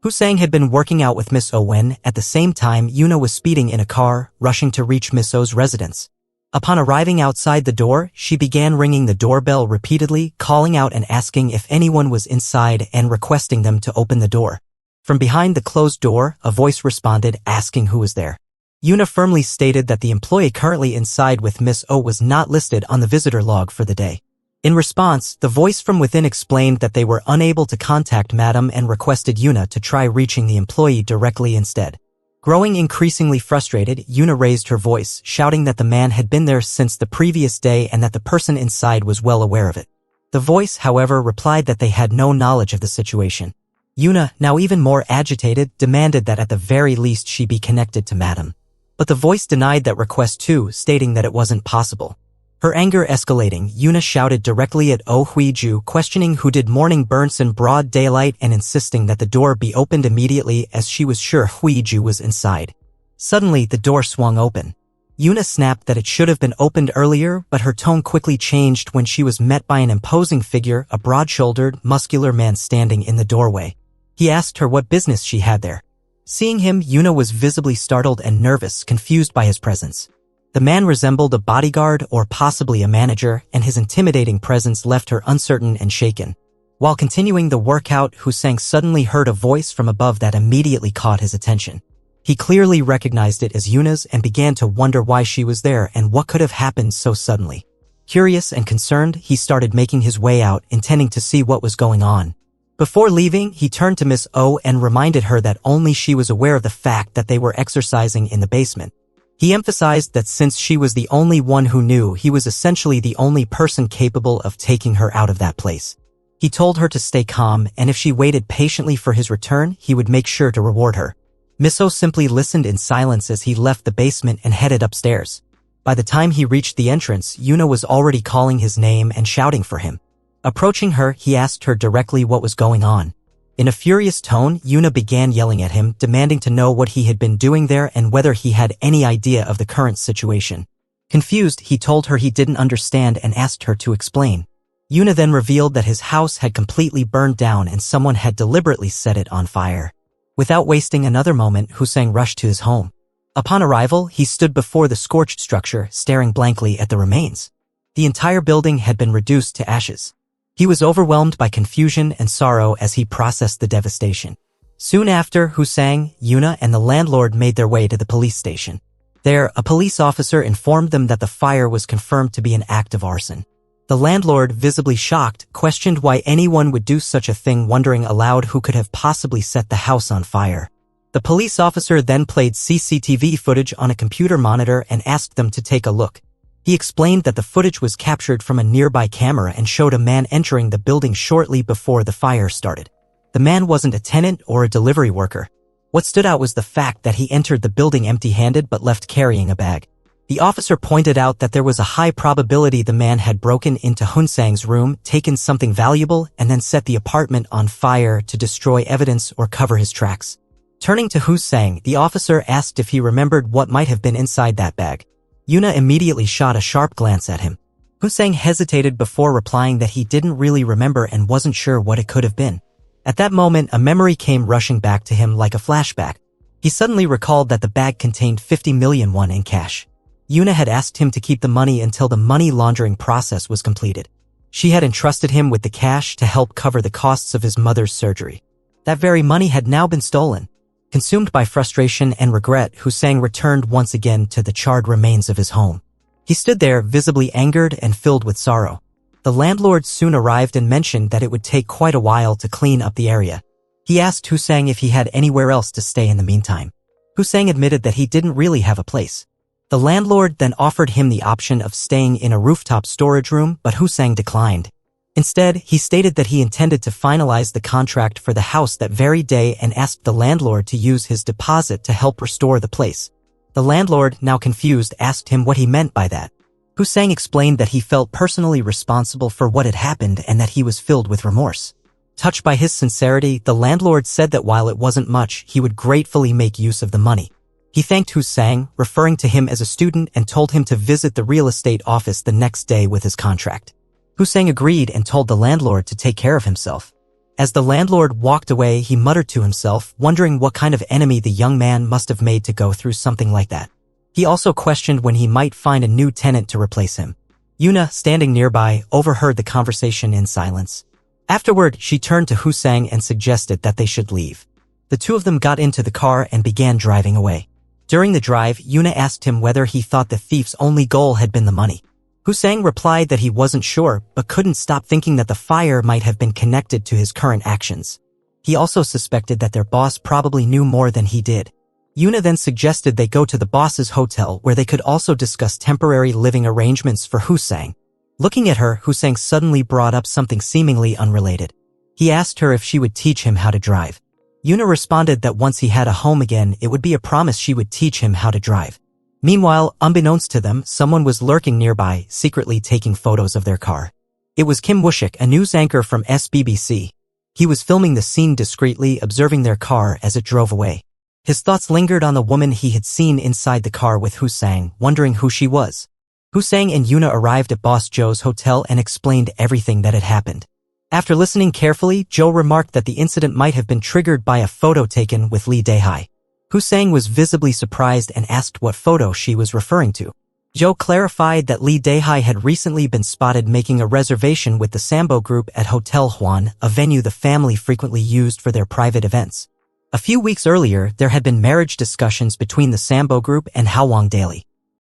Hoo-sang had been working out with Miss-oh when, at the same time, Yuna was speeding in a car, rushing to reach Miss-oh's residence. Upon arriving outside the door, she began ringing the doorbell repeatedly, calling out and asking if anyone was inside and requesting them to open the door. From behind the closed door, a voice responded, asking who was there. Yuna firmly stated that the employee currently inside with Miss-oh was not listed on the visitor log for the day. In response, the voice from within explained that they were unable to contact Madam and requested Yuna to try reaching the employee directly instead. Growing increasingly frustrated, Yuna raised her voice, shouting that the man had been there since the previous day and that the person inside was well aware of it. The voice, however, replied that they had no knowledge of the situation. Yuna, now even more agitated, demanded that at the very least she be connected to Madam. But the voice denied that request too, stating that it wasn't possible. Her anger escalating, Yuna shouted directly at Oh Hui-ju, questioning who did morning burns in broad daylight and insisting that the door be opened immediately as she was sure Hui-ju was inside. Suddenly, the door swung open. Yuna snapped that it should have been opened earlier, but her tone quickly changed when she was met by an imposing figure, a broad-shouldered, muscular man standing in the doorway. He asked her what business she had there. Seeing him, Yuna was visibly startled and nervous, confused by his presence. The man resembled a bodyguard or possibly a manager, and his intimidating presence left her uncertain and shaken. While continuing the workout, Hussein suddenly heard a voice from above that immediately caught his attention. He clearly recognized it as Yuna's and began to wonder why she was there and what could have happened so suddenly. Curious and concerned, he started making his way out, intending to see what was going on. Before leaving, he turned to Miss O and reminded her that only she was aware of the fact that they were exercising in the basement. He emphasized that since she was the only one who knew, he was essentially the only person capable of taking her out of that place. He told her to stay calm, and if she waited patiently for his return, he would make sure to reward her. Miss O simply listened in silence as he left the basement and headed upstairs. By the time he reached the entrance, Yuna was already calling his name and shouting for him. Approaching her, he asked her directly what was going on. In a furious tone, Yuna began yelling at him, demanding to know what he had been doing there and whether he had any idea of the current situation. Confused, he told her he didn't understand and asked her to explain. Yuna then revealed that his house had completely burned down and someone had deliberately set it on fire. Without wasting another moment, Hussein rushed to his home. Upon arrival, he stood before the scorched structure, staring blankly at the remains. The entire building had been reduced to ashes. He was overwhelmed by confusion and sorrow as he processed the devastation. Soon after, Hussein, Yuna, and the landlord made their way to the police station. There, a police officer informed them that the fire was confirmed to be an act of arson. The landlord, visibly shocked, questioned why anyone would do such a thing, wondering aloud who could have possibly set the house on fire. The police officer then played CCTV footage on a computer monitor and asked them to take a look. He explained that the footage was captured from a nearby camera and showed a man entering the building shortly before the fire started. The man wasn't a tenant or a delivery worker. What stood out was the fact that he entered the building empty-handed but left carrying a bag. The officer pointed out that there was a high probability the man had broken into Hunsang's room, taken something valuable, and then set the apartment on fire to destroy evidence or cover his tracks. Turning to Hussein, the officer asked if he remembered what might have been inside that bag. Yuna immediately shot a sharp glance at him. Hussein hesitated before replying that he didn't really remember and wasn't sure what it could have been. At that moment, a memory came rushing back to him like a flashback. He suddenly recalled that the bag contained 50 million won in cash. Yuna had asked him to keep the money until the money laundering process was completed. She had entrusted him with the cash to help cover the costs of his mother's surgery. That very money had now been stolen. Consumed by frustration and regret, Hussein returned once again to the charred remains of his home. He stood there, visibly angered and filled with sorrow. The landlord soon arrived and mentioned that it would take quite a while to clean up the area. He asked Hussein if he had anywhere else to stay in the meantime. Hussein admitted that he didn't really have a place. The landlord then offered him the option of staying in a rooftop storage room, but Hussein declined. Instead, he stated that he intended to finalize the contract for the house that very day and asked the landlord to use his deposit to help restore the place. The landlord, now confused, asked him what he meant by that. Hussein explained that he felt personally responsible for what had happened and that he was filled with remorse. Touched by his sincerity, the landlord said that while it wasn't much, he would gratefully make use of the money. He thanked Hussein, referring to him as a student, and told him to visit the real estate office the next day with his contract. Hussein agreed and told the landlord to take care of himself. As the landlord walked away, he muttered to himself, wondering what kind of enemy the young man must have made to go through something like that. He also questioned when he might find a new tenant to replace him. Yuna, standing nearby, overheard the conversation in silence. Afterward, she turned to Hussein and suggested that they should leave. The two of them got into the car and began driving away. During the drive, Yuna asked him whether he thought the thief's only goal had been the money. Hussein replied that he wasn't sure, but couldn't stop thinking that the fire might have been connected to his current actions. He also suspected that their boss probably knew more than he did. Yuna then suggested they go to the boss's hotel where they could also discuss temporary living arrangements for Hussein. Looking at her, Hussein suddenly brought up something seemingly unrelated. He asked her if she would teach him how to drive. Yuna responded that once he had a home again, it would be a promise she would teach him how to drive. Meanwhile, unbeknownst to them, someone was lurking nearby, secretly taking photos of their car. It was Kim Woo-shik, a news anchor from SBBC. He was filming the scene discreetly, observing their car as it drove away. His thoughts lingered on the woman he had seen inside the car with Husang, wondering who she was. Husang and Yuna arrived at Boss Joe's hotel and explained everything that had happened. After listening carefully, Joe remarked that the incident might have been triggered by a photo taken with Lee Dae-hai. Husang was visibly surprised and asked what photo she was referring to. Joe clarified that Lee Dae-hai had recently been spotted making a reservation with the Sambo group at Hotel Hwan, a venue the family frequently used for their private events. A few weeks earlier, there had been marriage discussions between the Sambo group and Hwang Daily.